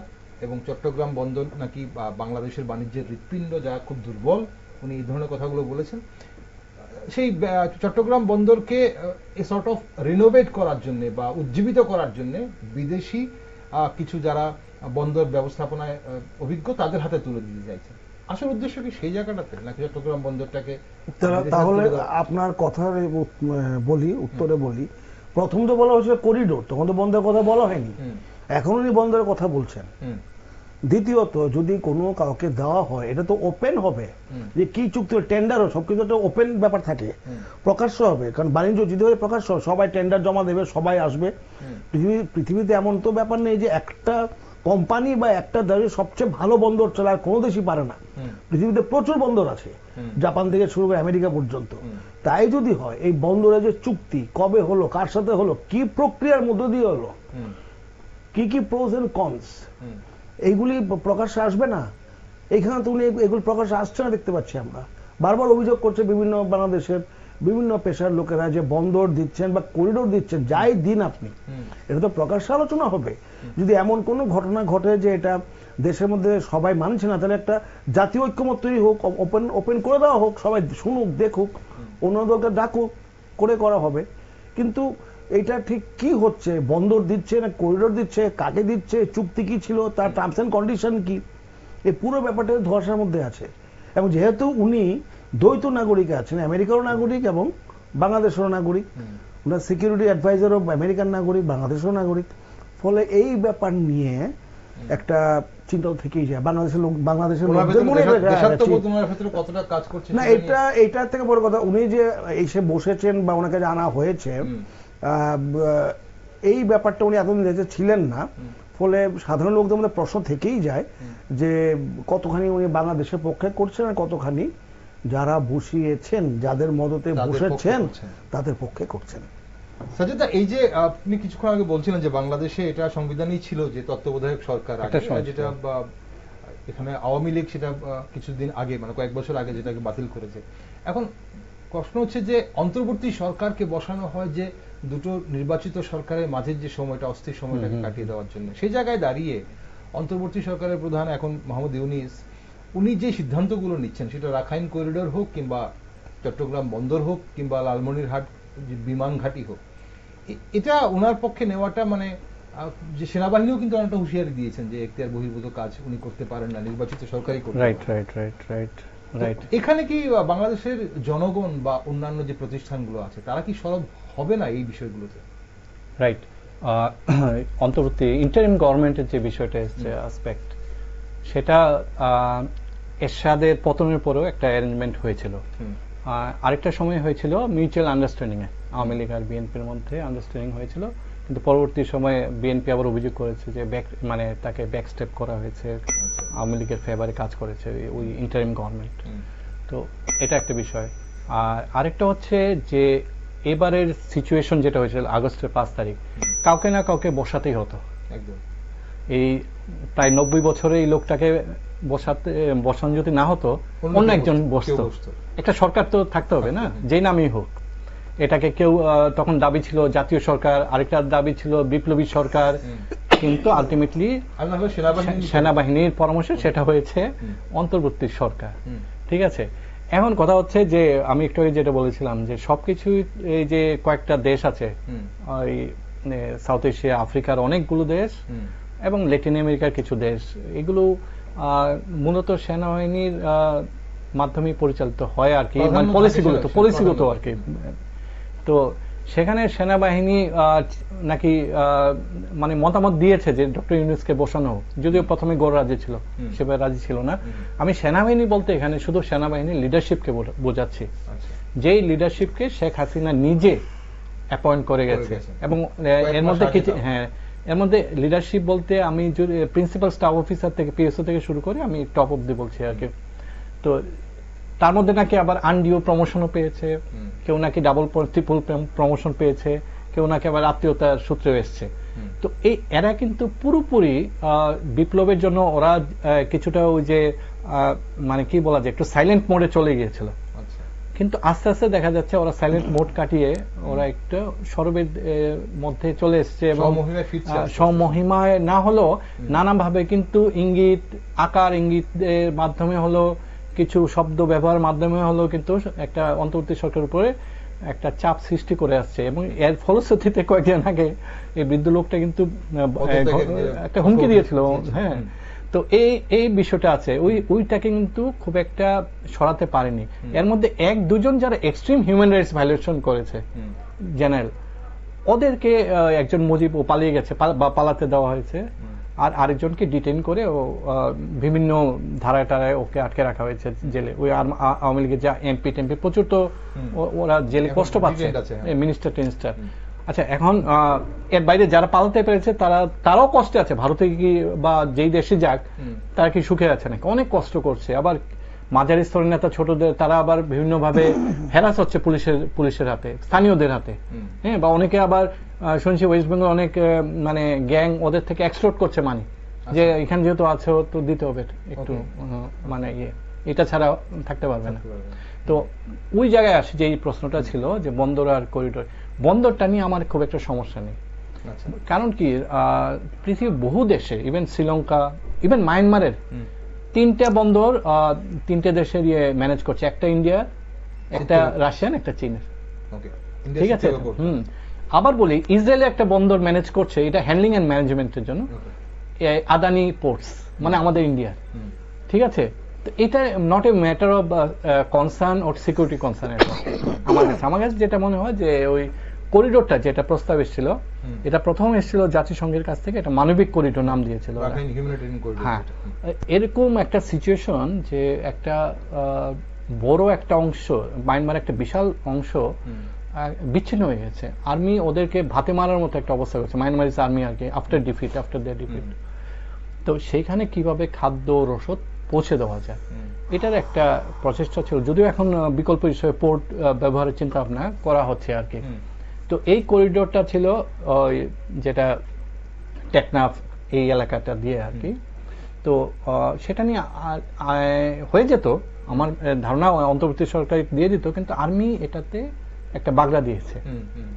Speaker 1: এবং চট্টগ্রাম বন্দর নাকি বাংলাদেশের বাণিজ্যের হৃৎপিণ্ড, যা খুব দুর্বল, উনি এই ধরনের কথাগুলো বলেছেন। সেই চট্টগ্রাম বন্দরকে সর্ট অফ রিনোভেট করার জন্য বা উজ্জীবিত করার জন্য বিদেশি কিছু যারা বন্দর ব্যবস্থাপনায় অভিজ্ঞ তাদের হাতে তুলে দিতে চাইছেন। আসল উদ্দেশ্য কি সেই জায়গাটাতে নাকি চট্টগ্রাম বন্দরটাকে?
Speaker 2: তাহলে আপনার কথার বলি, উত্তরে বলি, প্রথম তো বলা হয়েছিল করিডোর, তখন তো বন্দরের কথা বলা হয়নি, এখন উনি বন্দরের কথা বলছেন। দ্বিতীয়ত যদি কোনো কাউকে দেওয়া হয় এটা তো ওপেন হবে, যে কি চুক্তি টেন্ডার সবকিছু একটা ওপেন ব্যাপার থাকে, প্রকাশ্য হবে, কারণ বাণিজ্য যদি হয় প্রকাশ্য, সবাই টেন্ডার জমা দেবে, সবাই আসবে। পৃথিবীতে এমন তো ব্যাপার নেই যে একটা কোম্পানি বা একটা দেশের সবচেয়ে ভালো বন্দর চালার কোনো দেশই পারে না। পৃথিবীতে প্রচুর বন্দর আছে, জাপান থেকে শুরু করে আমেরিকা পর্যন্ত। তাই যদি হয় এই বন্দরের যে চুক্তি কবে হলো, কার সাথে হলো, কি প্রক্রিয়ার মধ্য দিয়ে হলো, কি কি প্রোস এন্ড কনস, এইগুলি প্রকাশ্যে আসবে না। এইখানে তো উনি এগুলি প্রকাশ্যে আসছে না, দেখতে পাচ্ছি আমরা। বারবার অভিযোগ করছে বিভিন্ন বাংলাদেশের বিভিন্ন পেশার লোকেরা যে বন্দর দিচ্ছেন বা করিডোর দিচ্ছেন, যাই দিন আপনি, এটা তো প্রকাশ্যে আলোচনা হবে। যদি এমন কোনো ঘটনা ঘটে যে এটা দেশের মধ্যে সবাই মানছে না, তাহলে একটা জাতীয় ঐক্যমত তৈরি হোক, ওপেন করে দেওয়া হোক, সবাই শুনুক, দেখুক, অন্যদেরকে ডাকুক, করে করা হবে। কিন্তু এটা ঠিক কি হচ্ছে, বন্দর দিচ্ছে না করিডোর দিচ্ছে, কাকে দিচ্ছে, চুক্তি কি ছিল, তার টার্মস এন্ড কন্ডিশন কি, এই পুরো ব্যাপারটা ধোঁয়াশার মধ্যে আছে। এবং যেহেতু উনি দ্বৈত নাগরিক আছেন, আমেরিকারও নাগরিক এবং বাংলাদেশেরও নাগরিক, ওনার সিকিউরিটি অ্যাডভাইজারও আমেরিকান নাগরিক, বাংলাদেশেরও নাগরিক, ফলে এই ব্যাপার নিয়ে একটা চিন্তা থেকেই যায় বাংলাদেশের লোক, বাংলাদেশের না। এটার থেকে বড় কথা, উনি যে এসে বসেছেন বা ওনাকে যে আনা হয়েছে, এই ব্যাপারটা উনি এতদিন দেশে ছিলেন না, ফলে সাধারণ লোকদের মধ্যে প্রশ্ন থেকেই যায় যে কতখানি উনি বাংলাদেশের পক্ষে করছেন আর কতখানি যারা বসিয়েছেন, যাদের মদতে বসেছেন তাদের পক্ষে করছেন।
Speaker 1: সাজ্জাদা, এই যে আপনি কিছুক্ষণ আগে বলছিলেন যে বাংলাদেশে এটা সংবিধানই ছিল যে তত্ত্বাবধায়ক সরকার, যেটা এখানে আওয়ামী লীগ সেটা কিছুদিন আগে, মানে কয়েক বছর আগে যেটাকে বাতিল করেছে। এখন প্রশ্ন হচ্ছে যে অন্তর্বর্তী সরকারকে বসানো হয় যে দুটো নির্বাচিত সরকারের মাঝের যে সময়টা, অস্থির সময়টাকে কাটিয়ে দেওয়ার জন্য। সেই জায়গায় দাঁড়িয়ে অন্তর্বর্তী সরকারের প্রধান এখন মোহাম্মদ ইউনূস, উনি যে সিদ্ধান্তগুলো নিচ্ছেন, সেটা রাখাইন করিডোর হোক কিংবা চট্টগ্রাম বন্দর হোক কিংবা লালমনিরহাট বিমান ঘাঁটি হোক, এটা ওনার পক্ষে নেওয়াটা, মানে যে সেনাবাহিনীও কিন্তু অনেকটা হুঁশিয়ারি দিয়েছেন যে এখতিয়ার বহির্ভূত কাজ উনি করতে পারেন না, নির্বাচিত সরকারই করতে পারেন। এখানে কি বাংলাদেশের জনগণ বা অন্যান্য যে প্রতিষ্ঠানগুলো আছে তারা কি সরব হবে না এই বিষয়গুলোতে?
Speaker 3: রাইট। অন্তর্বর্তী ইন্টারিম গভর্নমেন্টের যে বিষয়টা এসছে অ্যাসপেক্ট, সেটা এরশাদের পতনের পরেও একটা অ্যারেঞ্জমেন্ট হয়েছিল। আরেকটা সময় হয়েছিল মিউচুয়াল আন্ডারস্ট্যান্ডিং এ, আওয়ামী লীগ আর বিএনপির মধ্যে আন্ডারস্ট্যান্ডিং হয়েছিল, কিন্তু পরবর্তী সময়ে বিএনপি আবার অভিযোগ করেছে যে মানে তাকে ব্যাকস্টেপ করা হয়েছে, আওয়ামী লীগের ফেভারে কাজ করেছে ওই ইন্টারিম গভর্নমেন্ট। তো এটা একটা বিষয়। আর আরেকটা হচ্ছে যে এবারের সিচুয়েশন যেটা হয়েছিল আগস্টের 5 তারিখ, কাউকে না কাউকে বসাতেই হতো। এই প্রায় 90 বছরে এই লোকটাকে বসানো যদি না হতো, অন্য একজন বসতো। একটা সরকার তো থাকতে হবে না, যেই নামই হোক। এটাকে কেউ তখন দাবি ছিল জাতীয় সরকার, আরেকটা দাবি ছিল বিপ্লবী সরকার, কিন্তু আলটিমেটলি সেনাবাহিনীর পরামর্শে সেটা হয়েছে অন্তর্বর্তী সরকার। ঠিক আছে, এখন কথা হচ্ছে যে আমি একটু যেটা বলেছিলাম যে সবকিছু, এই যে কয়েকটা দেশ আছে, ওই সাউথ এশিয়া, আফ্রিকার অনেকগুলো দেশ এবং ল্যাটিন আমেরিকার কিছু দেশ, এগুলো মূলত সেনাবাহিনীর মাধ্যমে পরিচালিত হয় আর কি, মানে পলিসিগত আর কি। তো সেখানে সেনাবাহিনী নাকি মানে মতামত দিয়েছে যে ডক্টর ইউনূসকে বসানো হোক, যদিও প্রথমে গড় রাজি ছিল, সেভাবে রাজি ছিল না। আমি সেনাবাহিনী বলতে এখানে শুধু সেনাবাহিনীর লিডারশিপকে বোঝাচ্ছি, যেই লিডারশিপকে শেখ হাসিনা নিজে অ্যাপয়েন্ট করে গেছে। এবং এর মধ্যে কিছু, হ্যাঁ, এর মধ্যে লিডারশিপ বলতে আমি যদি প্রিন্সিপাল স্টাফ অফিসার থেকে, পিএসও থেকে শুরু করে আমি টপ অব্দি বলছি আর কি। তো তার মধ্যে নাকি আবার আনডিউ প্রমোশনও পেয়েছে, কেউ নাকি ডাবল ট্রিপল প্রমোশন পেয়েছে, কেউ নাকি আবার আত্মীয়তার সূত্রে এসছে। তো এরা কিন্তু পুরোপুরি বিপ্লবের জন্য ওরা কিছুটা ওই যে মানে কি বলা যায়, একটু সাইলেন্ট মোডে চলে গিয়েছিল, কিন্তু আস্তে আস্তে দেখা যাচ্ছে ওরা সাইলেন্ট মোড কাটিয়ে ওরা একটু সরবের মধ্যে চলে এসছে এবং সমহিমায় না হলো নানাভাবে কিন্তু ইঙ্গিত, আকার ইঙ্গিতের মাধ্যমে হলো কিছু শব্দ ব্যবহারের মাধ্যমে হলেও কিন্তু একটা অন্তর্বর্তী সরকারের উপরে একটা চাপ সৃষ্টি করে আসছে, এবং এর ফলশ্রুতিতে কয়েকদিন আগে এই বৃদ্ধ লোকটা কিন্তু একটা হুমকি দিয়েছিল। হ্যাঁ, তো এই বিষয়টা আছে, ওইটাকে কিন্তু খুব একটা সরাতে পারেনি। এর মধ্যে এক দুজন যারা এক্সট্রিম হিউম্যান রাইটস ভায়োলেশন করেছে জেনারেল, ওদেরকে একজন মুজিব ও পালিয়ে গেছে বা পালাতে দেওয়া হয়েছে, আর আরেকজনকে ডিটেইন করে ও বিভিন্ন ধারায় টারায় ওকে আটকে রাখা হয়েছে জেলে। ওই আওয়ামী লীগের যা এমপি টেমপি প্রচুর, তো ওরা জেলে কষ্ট পাচ্ছে, মিনিস্টার টিনিস্টার। আচ্ছা, এখন এর বাইরে যারা পালাতে পেরেছে তারাও কষ্টে আছে। ভারতে কি বা যেই দেশে যাক, তারা কি সুখে আছে নাকি? অনেক কষ্ট করছে। আবার মাঝারি স্তরের নেতা ছোটদের তারা আবার বিভিন্নভাবে হ্যারাস হচ্ছে পুলিশের হাতে, স্থানীয়দের হাতে। হ্যাঁ, বা অনেকে আবার শুনছি ওয়েস্ট বেঙ্গল অনেক মানে গ্যাং ওদের থেকে এক্সটর্ট করছে মানি, যে এখানে যেহেতু আছে তো দিতে হবে একটু, মানে এটা ছাড়া থাকতে পারবে না। তো ওই জায়গায় আসে যে এই প্রশ্নটা ছিল যে বন্দর আর করিডোর। বন্দরটা নিয়ে আমার খুব একটা সমস্যা নেই, কারণ কি পৃথিবীর বহু দেশে, ইভেন শ্রীলঙ্কা, ইভেন মায়ানমারের 3টা বন্দর 3টে দেশের ম্যানেজ করছে, একটা ইন্ডিয়া, একটা রাশিয়ান, একটা চীনের। ঠিক আছে। আবার বলি, ইসরায়েলে একটা বন্দর ম্যানেজ করছে, এটা হ্যান্ডলিং এন্ড ম্যানেজমেন্টের জন্য, আদানি পোর্টস, মানে আমাদের ইন্ডিয়ার। ঠিক আছে। এটা not a matter of concern or security concern. আমার কাছে যেটা মনে হয় যে ওই করিডোরটা যেটা প্রস্তাব এসেছিল, এটা প্রথম এসেছিল জাতিসংঘের কাছ থেকে, এটা মানবিক করিডোর নাম দিয়েছিল। হ্যাঁ, এরকম একটা সিচুয়েশন যে একটা বড় একটা অংশ, মায়ানমার একটা বিশাল অংশ বিচ্ছিন্ন হয়ে গেছে। আর্মি ওদেরকে ভাতে মারার মতো একটা অবস্থা হয়েছে, মায়ানমারিজ আর্মি আর কি, আফটার দেয়ার ডিফিট। তো সেইখানে কিভাবে খাদ্য রসদ পৌঁছে দেওয়া যায়, এটার একটা প্রচেষ্টা ছিল, যদিও এখন বিকল্প হিসেবে পোর্ট ব্যবহারের চিন্তা ভাবনা করা হচ্ছে আর কি। তো এই করিডোরটা ছিল যেটা টেকনাফ এই এলাকাটা দিয়ে আর কি। তো সেটা নিয়ে হয়ে যেত, আমার ধারণা অন্তর্বর্তী সরকার দিয়ে দিত, কিন্তু আর্মি এটাতে একটা বাগড়া দিয়েছে।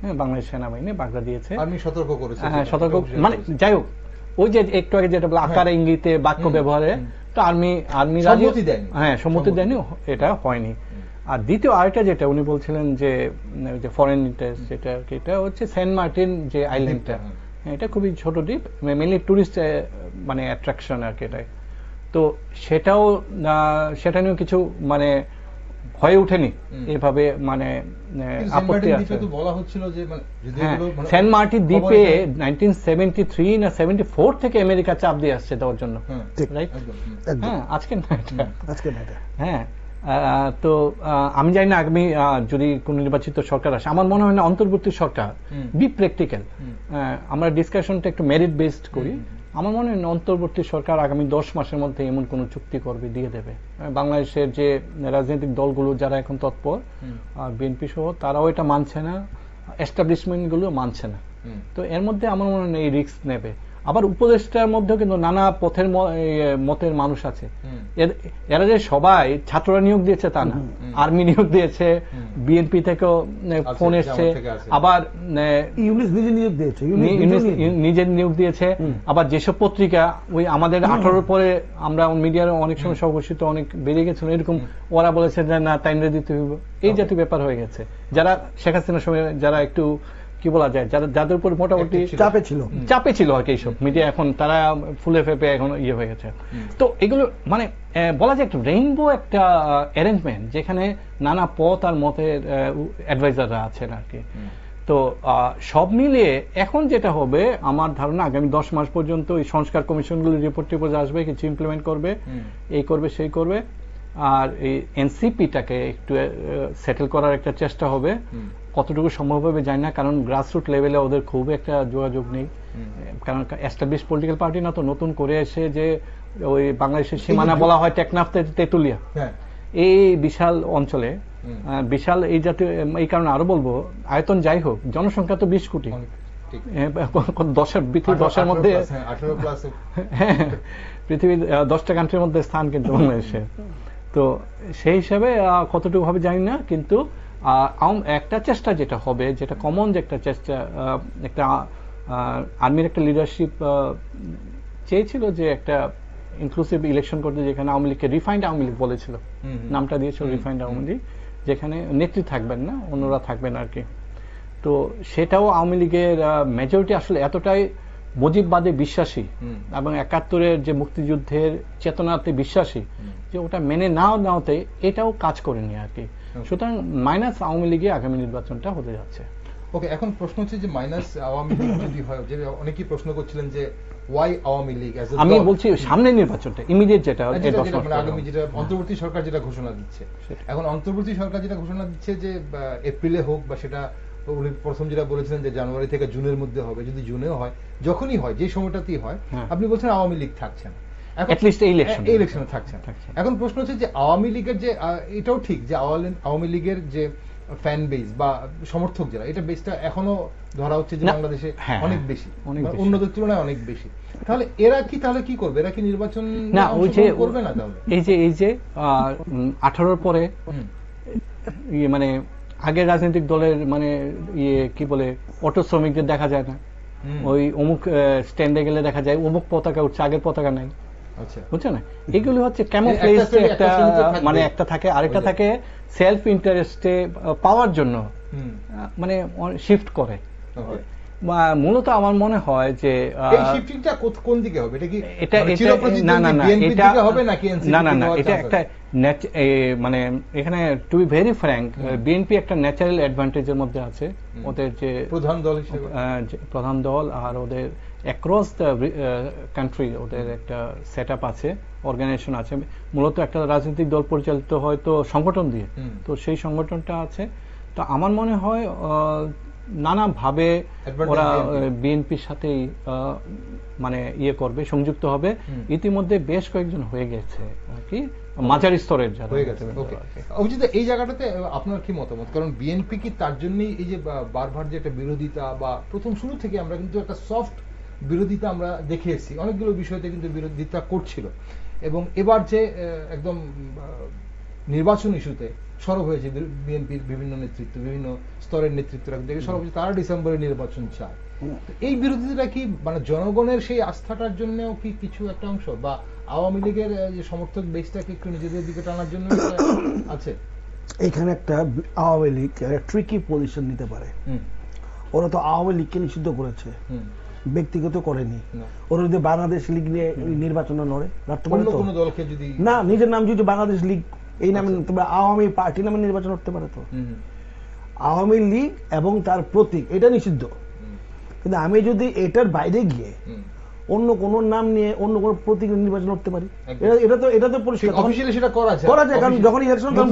Speaker 3: হ্যাঁ, বাংলাদেশ সেনাবাহিনী বাগড়া দিয়েছে, সতর্ক করেছে। হ্যাঁ, সতর্ক, মানে যাই হোক, ওই যে একটু আগে যেটা বলে আকারে ইঙ্গিতে বাক্য ব্যবহারে, তো আর্মি হ্যাঁ সম্মতি দেয়নি, এটা হয়নি। আর দ্বিতীয় আরেকটা যেটা উনি বলছিলেন যে ফরেন ইন্টারেস্ট, যেটা এটা হচ্ছে সেন্ট মার্টিন যে আইল্যান্ডটা, এটা খুবই ছোট দ্বীপ, মেইনলি টুরিস্ট মানে অ্যাট্রাকশন আর কি এটাই। তো সেটা নিয়েও কিছু মানে হয়ে ওঠেনি এভাবে, মানে আপত্তি আছে। সেন্ট মার্টিন দ্বীপে 1973 না 74 থেকে আমেরিকা চাপ দিয়ে আসছে দেওয়ার জন্য, রাইট? হ্যাঁ, আজকে না এটা। হ্যাঁ, তো আমি জানি না আগামী যদি কোন নির্বাচিত সরকার আসে, আমার মনে হয় না অন্তর্বর্তী সরকার, বি প্র্যাকটিক্যাল, আমরা ডিসকাশনটা একটু মেরিট বেসড করি। আমার মনে হয় অন্তর্বর্তী সরকার আগামী 10 মাসের মধ্যে এমন কোন চুক্তি করবে, দিয়ে দেবে। বাংলাদেশের যে রাজনৈতিক দলগুলো যারা এখন তৎপর, বিএনপি সহ, তারাও এটা মানছে না, এস্টাবলিশমেন্ট গুলো মানছে না। তো এর মধ্যে আমার মনে হয় এই রিস্ক নেবে। আবার উপদেষ্টার মধ্যেও কিন্তু নানা পথের মতের মানুষ আছে। এরা যে সবাই ছাত্ররা নিয়োগ দিয়েছে তা না, আর্মি নিয়োগ দিয়েছে, বিএনপি থেকেও ফোন এসছে, আবার নিজের নিয়োগ দিয়েছে। আবার যেসব পত্রিকা ওই আমাদের 18 পরে আমরা মিডিয়ার অনেক সময় সংঘর্ষিত অনেক বেড়ে গেছিল, এরকম ওরা বলেছে যে না তাইনরে দিতে হইব, এই জাতীয় ব্যাপার হয়ে গেছে। যারা শেখ হাসিনার সময় যারা একটু কি বলা যায়, যাদের উপর মোটামুটি চাপে ছিল আর কি এইসব মিডিয়া, এখন তারা ফুলে ফেপে এখন ইয়ে হয়ে গেছে। তো এগুলো মানে বলা যায় একটা রেইনবো একটা অ্যারেঞ্জমেন্ট, যেখানে নানা পথ আর মতের অ্যাডভাইজাররা আছেন আর কি। তো সব মিলিয়ে এখন যেটা হবে, আমার ধারণা আগামী 10 মাস পর্যন্ত এই সংস্কার কমিশনগুলো রিপোর্ট আসবে, কিছু ইমপ্লিমেন্ট করবে, এই করবে সেই করবে, আর এই এনসিপিটাকে একটু সেটেল করার একটা চেষ্টা হবে। কতটুকু সম্ভব হবে জানি না, কারণ গ্রাসরুট লেভেলে ওদের খুব একটা যোগাযোগ নেই, কারণ এস্টাবলিশ পলিটিক্যাল পার্টি না, তো নতুন করে এসে যে ওই বাংলাদেশের সীমানা বলা হয় টেকনাফ তেতুলিয়া, এই বিশাল অঞ্চলে বিশাল এই জাতীয়, এই কারণে আরো বলবো আয়তন যাই হোক, জনসংখ্যা তো 20 কোটি, পৃথিবীর 10-এর মধ্যে, পৃথিবীর 10টা কান্ট্রির মধ্যে স্থান কিন্তু বাংলাদেশের। তো সেই হিসাবে কতটুকু হবে জানি না, কিন্তু একটা চেষ্টা যেটা হবে, যেটা কমন যে একটা চেষ্টা, একটা আর্মির একটা লিডারশিপ চেয়েছিল যে একটা ইনক্লুসিভ ইলেকশন করতে, যেখানে আওয়ামী লীগকে রিফাইন্ড আওয়ামী লীগ বলেছিল, নামটা দিয়েছিল রিফাইন্ড আওয়ামী লীগ, যেখানে নেত্রী থাকবেন না, অন্যরা থাকবেন আর কি। তো সেটাও আওয়ামী লীগের মেজরিটি আসলে এতটাই মুজিববাদে বিশ্বাসী এবং ৭১-এর যে মুক্তিযুদ্ধের চেতনাতে বিশ্বাসী যে ওটা মেনে নাওতে এটাও কাজ করেনি আর কি। সুতরাং মাইনাস আওয়ামী লীগে আগামী নির্বাচনটা হতে যাচ্ছে।
Speaker 1: ওকে, এখন প্রশ্ন হচ্ছে যে মাইনাস আওয়ামী লীগ যদি হয়, যে অনেকেই প্রশ্ন করছিলেন যে ওয়াই আওয়ামী লীগ,
Speaker 3: আমি বলছি সামনের নির্বাচনটা ইমিডিয়েট যেটা
Speaker 1: আগামী যেটা অন্তর্বর্তী সরকার যেটা ঘোষণা দিচ্ছে, এখন অন্তর্বর্তী সরকার যেটা ঘোষণা দিচ্ছে যে এপ্রিলে হোক বা সেটা উনি প্রথম যেটা বলেছিলেন যে জানুয়ারি থেকে জুনের মধ্যে হবে, যদি জুনেও হয়, যখনই হয়, যে সময়টাতেই হয়, আপনি বলছেন আওয়ামী লীগ থাকছে না, ইলেকশনে থাকছে না। এখন প্রশ্ন হচ্ছে যে আওয়ামী লীগের যে, এটাও ঠিক যে আওয়ামী লীগের যে ফ্যান বেস বা সমর্থক যারা, এটা বেসটা এখনো ধরা হচ্ছে যে বাংলাদেশে অনেক বেশি, অন্যদের তুলনায় অনেক বেশি। তাহলে এরা কি করবে? এরা কি নির্বাচন করবে না? তাহলে
Speaker 3: এই যে 18-র পরে মানে আগের রাজনৈতিক দলের মানে কি বলে অটো শ্রমিকদের দেখা যায় না, ওই অমুক স্ট্যান্ডে গেলে দেখা যায় অমুক পতাকা উঠছে, আগের পতাকা নাই, বুঝছো না? এগুলি হচ্ছে ক্যামোফ্লেজ, একটা মানে একটা থাকে, আরেকটা থাকে সেলফ ইন্টারেস্টে পাওয়ার জন্য মানে শিফট করে। মূলত আমার মনে হয় যে
Speaker 1: কোন দিকে হবে,
Speaker 3: এটা একটা মানে এখানে to be very frank, BNP একটা ন্যাচারাল অ্যাডভান্টেজের মধ্যে আছে, ওদের যে প্রধান দল আর ওদের অ্যাক্রস দ্য কান্ট্রি ওদের একটা সেট আপ আছে, অর্গানাইজেশন আছে, মূলত একটা রাজনৈতিক দল পরিচালিত হয়তো সংগঠন দিয়ে, তো সেই সংগঠনটা আছে। তো আমার মনে হয় নানাভাবে ওরা বিএনপির সাথেই মানে করবে, সংযুক্ত হবে। ইতিমধ্যে বেশ কয়েকজন হয়ে গেছে আর কি, মাঝারি স্তরের যারা হয়ে গেছে।
Speaker 1: অভিজিৎ, এই জায়গাটাতে আপনার কি মতামত? কারণ বিএনপি কি তার জন্যই এই যে বারবার যে একটা বিরোধিতা, বা প্রথম শুরু থেকে আমরা কিন্তু একটা সফট বিরোধিতা আমরা দেখে এসেছি, অনেকগুলো বিষয়তে কিন্তু বিরোধিতা করছিল, এবং এবার যে একদম নির্বাচন ইস্যুতে সরব হয়েছে বিএনপির বিভিন্ন নেতৃত্ব, বিভিন্ন স্তরের নেতৃত্বরা দেখে সরব হয়েছে, তারা ডিসেম্বরে নির্বাচন চায়। এই বিরোধিতাটা কি মানে জনগণের সেই আস্থাটার জন্যও কি কিছু একটা অংশ, বা আওয়ামী লীগের যে সমর্থক বেসটাকে একটু নিজেদের দিকে টানার জন্য আছে?
Speaker 2: এখানে একটা আওয়ামী লীগ ট্রিকি পজিশন নিতে পারে। ওরা তো আওয়ামী লীগকে নিষিদ্ধ করেছে, ব্যক্তিগত করেনি। ওরা যদি বাংলাদেশ লীগ নিয়ে নির্বাচনে লড়ে, না নিজের নাম যদি বাংলাদেশ লীগ এই নামে, আওয়ামী পার্টি নামে নির্বাচন করতে পারে। তো আওয়ামী লীগ এবং তার প্রতীক এটা নিষিদ্ধ, কিন্তু আমি যদি এটার বাইরে গিয়ে অন্য কোন নাম নিয়ে অন্য কোন প্রতীক নির্বাচন করতে পারি, এটা তো পরিষ্কার অফিশিয়ালি সেটা করা যায়। কারণ যখন ইলেকশন কোন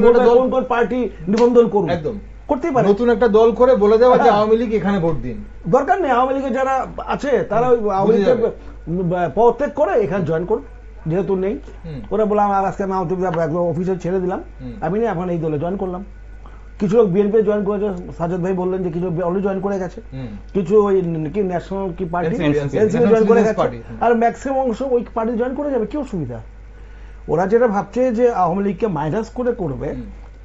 Speaker 2: কোন পার্টি নিবন্ধন করবে, একদম করতেই পারে, নতুন একটা দল করে বলে দেওয়া যে আওয়ামী লীগ এখানে ভোট দিন, দরকার নেই আওয়ামী লীগের যারা আছে তারা আওয়ামী লীগের পদত্যাগ করে এখানে জয়েন করুন, যেহেতু নেই। ওরা বলে আমার আজকে নাম অফিসে ছেড়ে দিলাম, আমি না এখন এই দলে জয়েন করলাম। কিছু লোক বিএনপি জয়েন করেছে, সাজ্জাদ ভাই বললেন যে কিছু অলরেডি জয়েন করে গেছে, কিছু ওই কি ন্যাশনাল কি পার্টি এনসিপি জয়েন করে গেছে, আর ম্যাক্সিমাম অংশ ওই পার্টি জয়েন করে যাবে। কি অসুবিধা? ওরা যেটা ভাবছে যে আওয়ামী লীগকে মাইনাস করে করবে,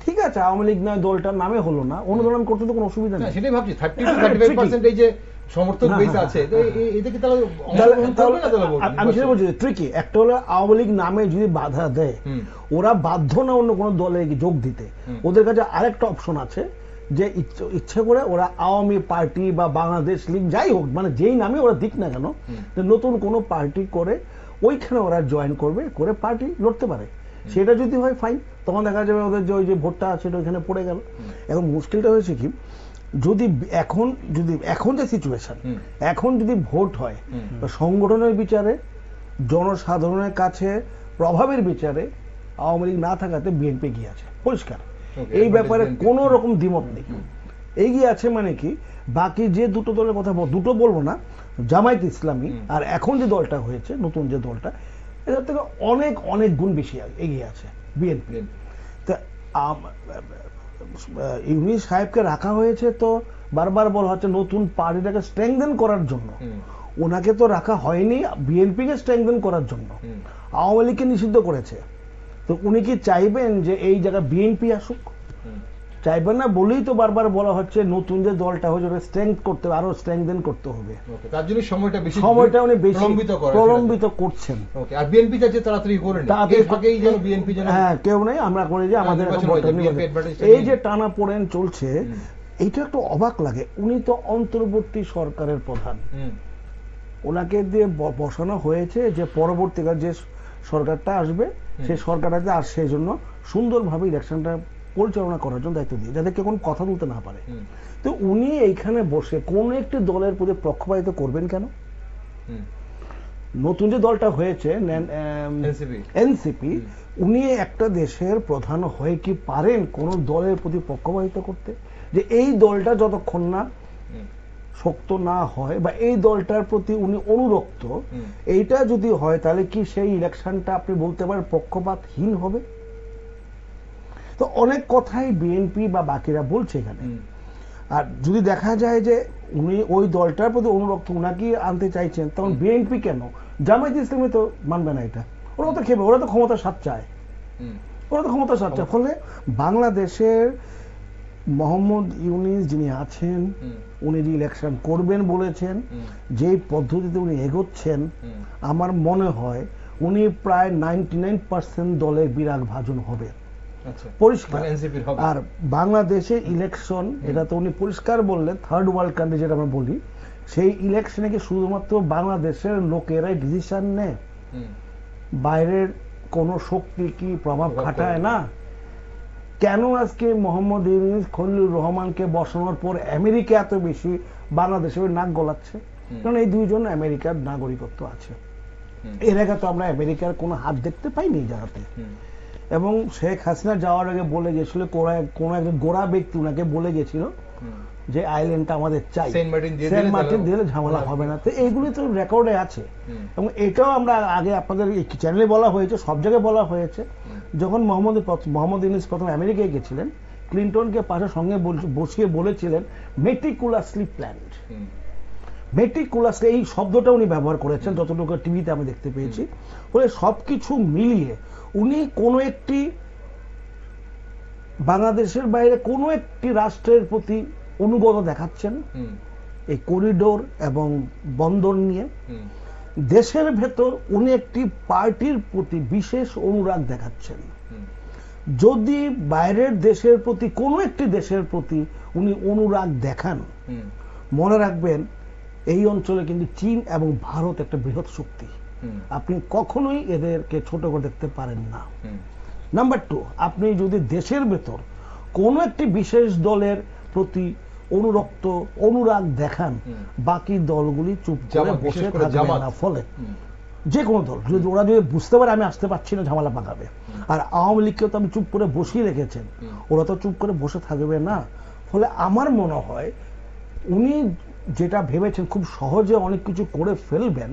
Speaker 2: ঠিক আছে, আওয়ামী লীগ নয় দলটার নামে হলো না, অন্য দল করতে তো কোনো অসুবিধা নেই। সেটাই ভাবছি 30-35% এই যে সমর্থক বেস আছে, এটা কি তাহলে আমি সেটা বলছি ট্রিকি। একটা হলো আওয়ামী লীগ নামে যদি বাধা দেয়, ওরা বাধ্য না অন্য কোনো দলে যোগ দিতে। ওদের কাছে আরেকটা অপশন আছে যে ইচ্ছে করে ওরা আওয়ামী পার্টি বা বাংলাদেশ লীগ যাই হোক, মানে যেই নামে ওরা দিক না কেন, নতুন কোনো পার্টি করে ওইখানে ওরা জয়েন করবে, করে পার্টি লড়তে পারে। সেটা যদি হয় ফাইন, তখন দেখা যাবে ওদের যে ওই যে ভোটটা আছে ওইখানে পড়ে গেল। এখন মুশকিলটা হয়েছে কি, যদি এখন যে সিচুয়েশন, এখন যদি ভোট হয়, সংগঠনের বিচারে, জনসাধারণের কাছে প্রভাবের বিচারে আওয়ামী লীগ না থাকাতে বিএনপি এগিয়ে আছে, পরিষ্কার। এই ব্যাপারে কোন রকম দ্বিমত নেই, এগিয়ে আছে। মানে কি, বাকি যে দুটো দলের কথা দুটো বলবো না, জামায়াত ইসলামী আর এখন যে দলটা হয়েছে নতুন যে দলটা, এটার থেকে অনেক অনেক গুণ বেশি এগিয়ে আছে বিএনপি। তা ইউনূস সাহেবকে রাখা হয়েছে তো বারবার বলা হচ্ছে নতুন পার্টিটাকে স্ট্রেংথেন করার জন্য, ওনাকে তো রাখা হয়নি বিএনপিকে স্ট্রেংথেন করার জন্য। আওয়ামী লীগকে নিষিদ্ধ করেছে, তো উনি কি চাইবেন যে এই জায়গায় বিএনপি আসুক? চাইবে না বলেই তো বারবার বলা হচ্ছে নতুন যে দলটা হয়েছে ওটা স্ট্রেংথ করতে হবে, আরো স্ট্রেংথেন করতে হবে।
Speaker 1: তার জন্য সময়টা
Speaker 2: উনি বেশি প্রলম্বিত করছেন।
Speaker 1: আর বিএনপি যাচ্ছে তাড়াতাড়ি করে বিএনপি যেন
Speaker 2: হ্যাঁ কেউ নেই, আমরা করে যে আমাদের এই যে টানা পড়েন চলছে, এইটা একটু অবাক লাগে। উনি তো অন্তর্বর্তী সরকারের প্রধান, ওনাকে দিয়ে বসানো হয়েছে যে পরবর্তীকাল যে সরকারটা আসবে সেই সরকারটাতে আর সেই জন্য সুন্দরভাবে ইলেকশনটা পরিচালনা করার জন্য দায়িত্ব দিয়ে, যাতে কেউ কোনো কথা বলতে না পারে। তো উনি এইখানে বসে কোন একটি দলের প্রতি পক্ষপাতিত্ব করবেন কেন? নতুন যে দলটা হয়েছে এনসিপি, উনি একটা দেশের প্রধান হয়ে কি পারেন কোন দলের প্রতি পক্ষপাতিত্ব করতে? যে এই দলটা যতক্ষণ না শক্ত না হয় বা এই দলটার প্রতি উনি অনুরক্ত, এইটা যদি হয় তাহলে কি সেই ইলেকশনটা আপনি বলতে পারেন পক্ষপাতহীন হবে? তো অনেক কথাই বিএনপি বা বাকিরা বলছে এখানে। আর যদি দেখা যায় যে উনি ওই দলটার প্রতি অনুরক্ত, উনাকে আনতে চাইছেন, তখন বিএনপি কেন, জামায়াত ইসলামী তো মানবে না এটা। ওরা তো খেপে, ওরা তো ক্ষমতা স্বাদ চায়, ফলে বাংলাদেশের মোহাম্মদ ইউনূস যিনি আছেন, উনি যে ইলেকশন করবেন বলেছেন, যে পদ্ধতিতে উনি এগোচ্ছেন, আমার মনে হয় উনি প্রায় 99% দলের বিরাগ ভাজন হবে পরিষ্কার। আর বাংলাদেশে ইলেকশন, এটা তো উনি পরিষ্কার বললেন, থার্ড ওয়ার্ল্ড কান্ট্রি যেটা আমরা বলি, সেই ইলেকশনে কি শুধুমাত্র বাংলাদেশের লোকেরাই ডিসিশন নেয়? বাইরের কোন শক্তি কি প্রভাব খাটায় না? কেন আজকে মোহাম্মদ ইউনূস খলিলুর রহমানকে বসানোর পর আমেরিকা এত বেশি বাংলাদেশের নাক গলাচ্ছে? কারণ এই দুইজন আমেরিকার নাগরিকত্ব আছে। এর আগে তো আমরা আমেরিকার কোনো হাত দেখতে পাইনি জায়গাতে। এবং শেখ হাসিনা যাওয়ার আগে বলে গেছিল, কোন একজন গোড়া ব্যক্তি উনাকে বলে গেছিল যে আইল্যান্ডটা আমাদের চাই, সেন্ট মার্টিন দিলে ঝামেলা হবে না। তো এইগুলি তো রেকর্ডে আছে, এবং এটাও আমরা আগে আপনাদের চ্যানেলে বলা হয়েছে, সব জায়গায় বলা হয়েছে। যখন মোহাম্মদ ইউনূস প্রথম আমেরিকায় গেছিলেন, ক্লিন্টনকে পাশের সঙ্গে বসিয়ে বলেছিলেন মেটিকুলাসলি প্ল্যান্ড। মেটিকুলাসলি এই শব্দটা উনি ব্যবহার করেছেন, যতটুকু টিভিতে আমি দেখতে পেয়েছি। বলে সবকিছু মিলিয়ে উনি কোন একটি বাংলাদেশের বাইরে কোন একটি রাষ্ট্রের প্রতি অনুগত দেখাচ্ছেন এই করিডোর এবং বন্দর নিয়ে। দেশের ভেতর উনি একটি পার্টির প্রতি বিশেষ অনুরাগ দেখাচ্ছেন। যদি বাইরের দেশের প্রতি কোন একটি দেশের প্রতি উনি অনুরাগ দেখান, মনে রাখবেন এই অঞ্চলে কিন্তু চীন এবং ভারত একটা বৃহৎ শক্তি, আপনি কখনোই এদেরকে ছোট করে দেখতে পারেন না। নাম্বার 2, আপনি যদি দেশের ভেতর কোন একটি বিশেষ দলের প্রতি অনুরাগ দেখান, বাকি দলগুলি চুপ করে বসে থাকবে না। ফলে যে কোনো দল যদি ওরা যদি বুঝতে পারে আমি আসতে পারছি না, ঝামেলা পাকাবে। আর আওয়ামী লীগকে তো আমি চুপ করে বসিয়ে রেখেছেন, ওরা তো চুপ করে বসে থাকবে না। ফলে আমার মনে হয় উনি যেটা ভেবেছেন খুব সহজে অনেক কিছু করে ফেলবেন,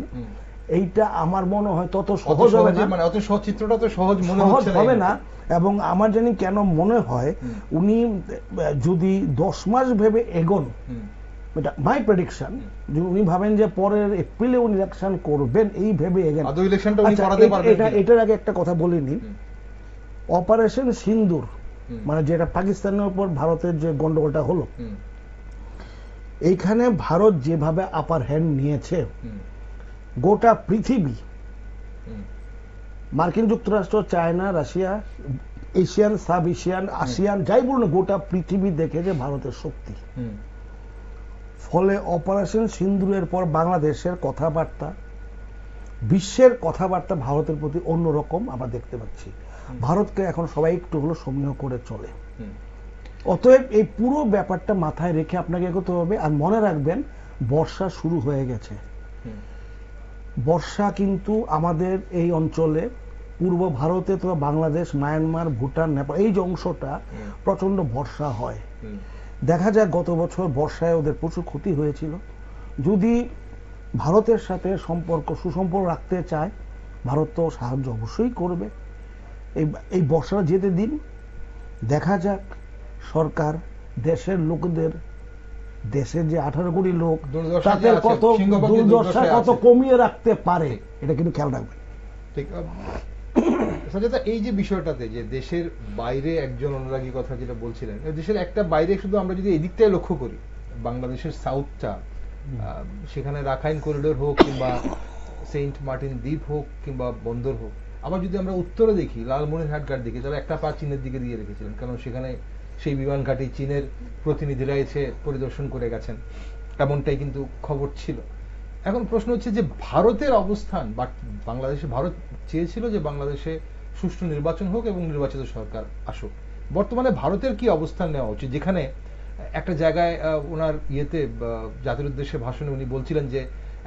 Speaker 2: এইটা আমার মনে হয় তত সহজ হবে না,
Speaker 1: মানে অত চিত্রটা তো সহজ মনে
Speaker 2: হবে না। এবং আমার জানি কেন মনে হয় উনি যদি 10 মাস ভেবে এগোন, এটা মাই প্রেডিকশন, যে উনি ভাবেন যে পরের এপ্রিলে উনি ইলেকশন করবেন, এই ভেবে এগেন। এটার আগে একটা কথা বলিনি, অপারেশন সিন্দুর মানে যেটা পাকিস্তানের উপর ভারতের যে গন্ডগোলটা হলো, এইখানে ভারত যেভাবে আপার হ্যান্ড নিয়েছে, গোটা পৃথিবী, মার্কিন যুক্তরাষ্ট্র, China, Russia, Asian, sub Asian, ASEAN, যাই বলুন, গোটা পৃথিবী দেখেছে ভারতের শক্তি। ফলে অপারেশন সিন্দুরের পর বাংলাদেশের কথাবার্তা, বিশ্বের কথাবার্তা ভারতের প্রতি অন্যরকম আমরা দেখতে পাচ্ছি। ভারতকে এখন সবাই একটু হলো সমীহ করে চলে। অতএব এই পুরো ব্যাপারটা মাথায় রেখে আপনাকে এগোতে হবে। আর মনে রাখবেন, বর্ষা শুরু হয়ে গেছে। বর্ষা কিন্তু আমাদের এই অঞ্চলে, পূর্ব ভারতে তো বাংলাদেশ, মায়ানমার, ভুটান, নেপাল, এই যে অংশটা প্রচন্ড বর্ষা হয়। দেখা যায় গত বছর বর্ষায় ওদের প্রচুর ক্ষতি হয়েছিল। যদি ভারতের সাথে সুসম্পর্ক রাখতে চায়, ভারত তো সাহায্য অবশ্যই করবে। এই বর্ষা যেতে দিন, দেখা যাক সরকার দেশের লোকদের, দেশের যে 18 কোটি লোক, তাদের কত দুর্দশা কত কমিয়ে রাখতে পারে, এটা কিন্তু খেয়াল রাখবেন।
Speaker 1: সঞ্জয়দা, এই যে বিষয়টাতে যে দেশের বাইরে একজন অনুরাগী কথা যেটা বলছিলেন, দেশের একটা বাইরে শুধু আমরা যদি এদিকটাই লক্ষ্য করি, বাংলাদেশের সাউথটা, সেখানে রাখাইন করিডোর হোক কিংবা সেন্ট মার্টিন দ্বীপ হোক কিংবা বন্দর হোক, আবার যদি আমরা উত্তরে দেখি লালমনিরহাট ঘাট দেখি, তারা একটা পা চীনের দিকে দিয়ে রেখেছিলেন, কারণ সেখানে সেই বিমান ঘাঁটি চীনের প্রতিনিধিরা এসে পরিদর্শন করে গেছেন, এমনটাই কিন্তু খবর ছিল। এখন প্রশ্ন হচ্ছে যে ভারতের অবস্থান, বা বাংলাদেশে ভারত চেয়েছিল যে বাংলাদেশে সুষ্ঠু নির্বাচন হোক এবং নির্বাচিত সরকার আসুক। বর্তমানে ভারতের কি অবস্থান নেওয়া উচিত? যেখানে একটা জায়গায় ওনার জাতির উদ্দেশ্যে ভাষণে উনি বলছিলেন যে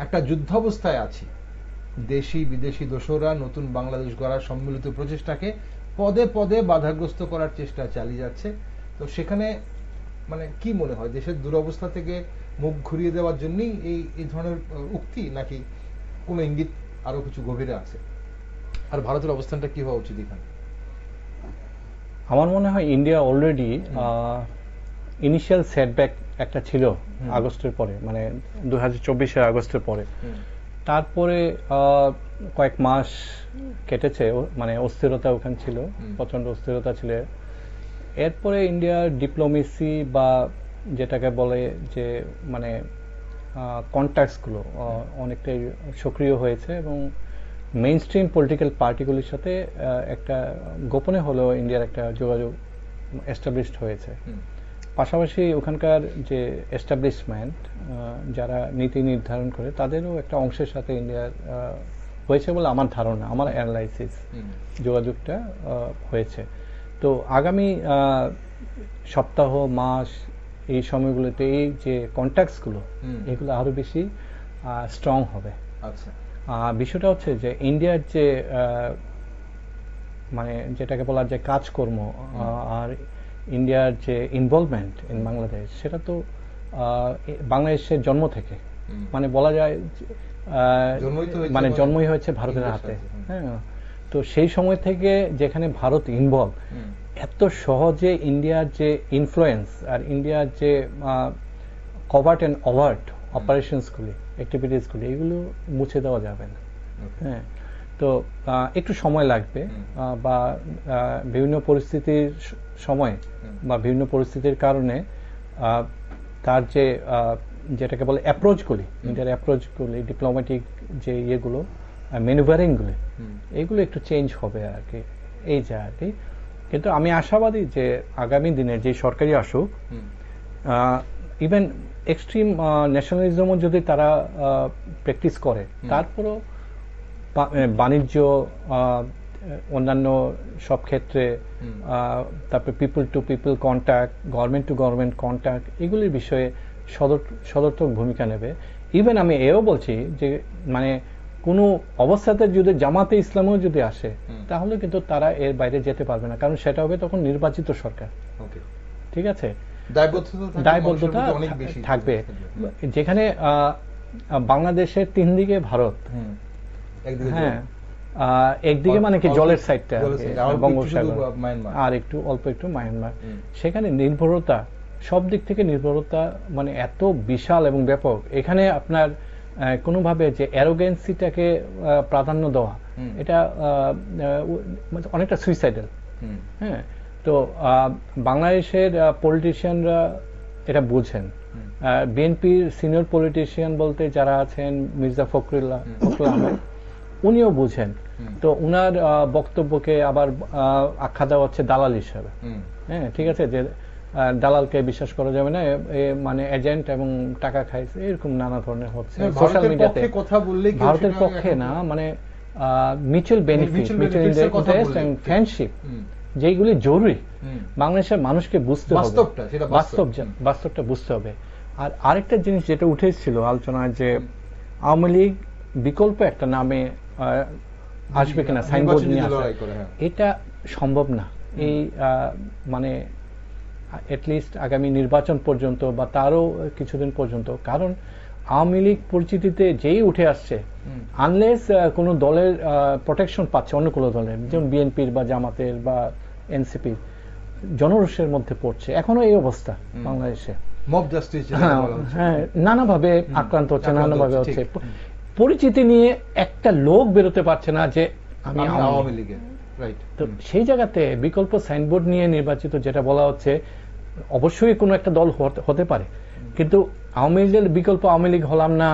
Speaker 1: একটা যুদ্ধাবস্থায় আছি, দেশি বিদেশি দোসররা নতুন বাংলাদেশ গড়ার সম্মিলিত প্রচেষ্টাকে পদে পদে বাধাগ্রস্ত করার চেষ্টা চালিয়ে যাচ্ছে। তো সেখানে মানে কি মনে হয়, দেশের দুরবস্থা থেকে মুখ ঘুরিয়ে দেওয়ার জন্যই এই ধরনের উক্তি, নাকি কোন ইঙ্গিত আরো কিছু গভীরে আছে? আর ভারতের অবস্থানটা কি হওয়া উচিত এখানে?
Speaker 3: আমার মনে হয় ইন্ডিয়া অলরেডি ইনিশিয়াল সেটব্যাক একটা ছিল আগস্টের পরে, মানে 2024 আগস্টের পরে। তারপরে কয়েক মাস কেটেছে, মানে অস্থিরতা ওখানে ছিল, প্রচন্ড অস্থিরতা ছিল। এরপরে ইন্ডিয়ার ডিপ্লোমেসি বা যেটাকে বলে যে মানে কন্ট্যাক্টসগুলো অনেকটাই সক্রিয় হয়েছে এবং মেইন স্ট্রিম পলিটিক্যাল পার্টিগুলির সাথে একটা গোপনে হলেও ইন্ডিয়ার একটা যোগাযোগ এস্টাবলিশড হয়েছে। পাশাপাশি ওখানকার যে এস্টাবলিশমেন্ট, যারা নীতি নির্ধারণ করে, তাদেরও একটা অংশের সাথে ইন্ডিয়ার হয়েছে বলে আমার ধারণা, আমার অ্যানালাইসিস, যোগাযোগটা হয়েছে। তো আগামী সপ্তাহ, মাস, এই সময়গুলোতে এই যে কন্ট্যাক্টসগুলো, এগুলো আরো বেশি স্ট্রং হবে।
Speaker 1: আচ্ছা,
Speaker 3: বিষয়টা হচ্ছে যে ইন্ডিয়ার যে মানে যেটাকে বলার যে কাজকর্ম আর ইন্ডিয়ার যে ইনভলভমেন্ট ইন বাংলাদেশ, সেটা তো বাংলাদেশের জন্ম থেকে, মানে বলা যায় মানে জন্মই হয়েছে ভারতের হাতে। হ্যাঁ, তো সেই সময় থেকে যেখানে ভারত ইনভলভ, এত সহজে ইন্ডিয়ার যে ইনফ্লুয়েন্স আর ইন্ডিয়ার যে কভার্ট অ্যান্ড ওভার্ট অপারেশনসগুলি, অ্যাক্টিভিটিসগুলি, এগুলো মুছে দেওয়া যাবে না। হ্যাঁ, তো একটু সময় লাগবে, বা বিভিন্ন পরিস্থিতির সময় বা বিভিন্ন পরিস্থিতির কারণে তার যে যেটাকে বলে অ্যাপ্রোচগুলি, ইন্ডিয়ার অ্যাপ্রোচগুলি, ডিপ্লোম্যাটিক যে ইয়েগুলো, ম্যানুভারিংগুলি, এগুলো একটু চেঞ্জ হবে আর কি, এই যে আর কি। কিন্তু আমি আশাবাদী যে আগামী দিনে যে সরকারি আসুক, ইভেন এক্সট্রিম ন্যাশনালিজমও যদি তারা প্র্যাকটিস করে, তারপরও বাণিজ্য, অন্যান্য সব ক্ষেত্রে, তারপরে people to people contact, government to government contact, এগুলির বিষয়ে সদর্থক ভূমিকা নেবে। ইভেন আমি এও বলছি যে মানে কোনো অবস্থাতে যদি জামাতে ইসলামও যদি আসে, তাহলে কিন্তু তারা এর বাইরে যেতে পারবে না, কারণ সেটা হবে তখন নির্বাচিত সরকার। ঠিক আছে, দায়বদ্ধতা থাকবে। যেখানে বাংলাদেশের 3 দিকে ভারত, হ্যাঁ, একদিকে মানে কি জলের সাইডটা বঙ্গোপসাগর, আর একটু অল্প একটু মায়ানমার, সেখানে নির্ভরতা, সব দিক থেকে নির্ভরতা মানে এত বিশাল এবং ব্যাপক। এখানে আপনার কোনোভাবে যে অ্যারোগেন্সিটাকে প্রাধান্য দেওয়া, এটা অনেকটা সুইসাইডাল। হ্যাঁ, তো বাংলাদেশের পলিটিশিয়ানরা এটা বুঝেন। বিএনপির সিনিয়র পলিটিশিয়ান বলতে যারা আছেন, মির্জা ফখরুল আহমেদ, উনিও বুঝেন। তো উনার বক্তব্যকে আবার আখ্যা দেওয়া হচ্ছে দালাল হিসাবে। হ্যাঁ, ঠিক আছে, যে দালালকে বিশ্বাস করা যাবে না, মানে এজেন্ট এবং টাকা খাইছে, এরকম নানা ধরনের হচ্ছে সোশ্যাল মিডিয়াতে। ভারতের পক্ষে না, মানে mutual benefit, mutual interest and friendship, যেগুলি জরুরি বাংলাদেশের মানুষকে বুঝতে হবে, বাস্তবটা বুঝতে হবে। আর আরেকটা জিনিস যেটা উঠে এসেছিল আলোচনায়, যে আওয়ামী লীগ বিকল্প একটা নামে আসবে কিনা, সাইনবোর্ড নিয়ে আসবে, এটা সম্ভব না। এই মানে অ্যাটলিস্ট আগামী নির্বাচন পর্যন্ত বা তারও কিছুদিন পর্যন্ত, কারণ আওয়ামী লীগ পরিচিতিতে যেই উঠে আসছে, আনলেস কোনো দলের প্রোটেকশন পাচ্ছে, অন্য কোনো দলের, যেমন বিএনপির বা জামাতের বা এনসিপির, জনরোষের মধ্যে পড়ছে। এখনো এই অবস্থা বাংলাদেশে, হ্যাঁ, নানাভাবে আক্রান্ত হচ্ছে, নানাভাবে হচ্ছে। পরিচিতি নিয়ে একটা লোক বেরোতে পারছে না যে আমি আওয়ামী লীগের, তো সেই জায়গাতে বিকল্প সাইনবোর্ড নিয়ে নির্বাচিত যেটা বলা হচ্ছে, অবশ্যই কোনো একটা দল হতে পারে, কিন্তু আওয়ামী লীগের বিকল্প আওয়ামী লীগ হলাম না,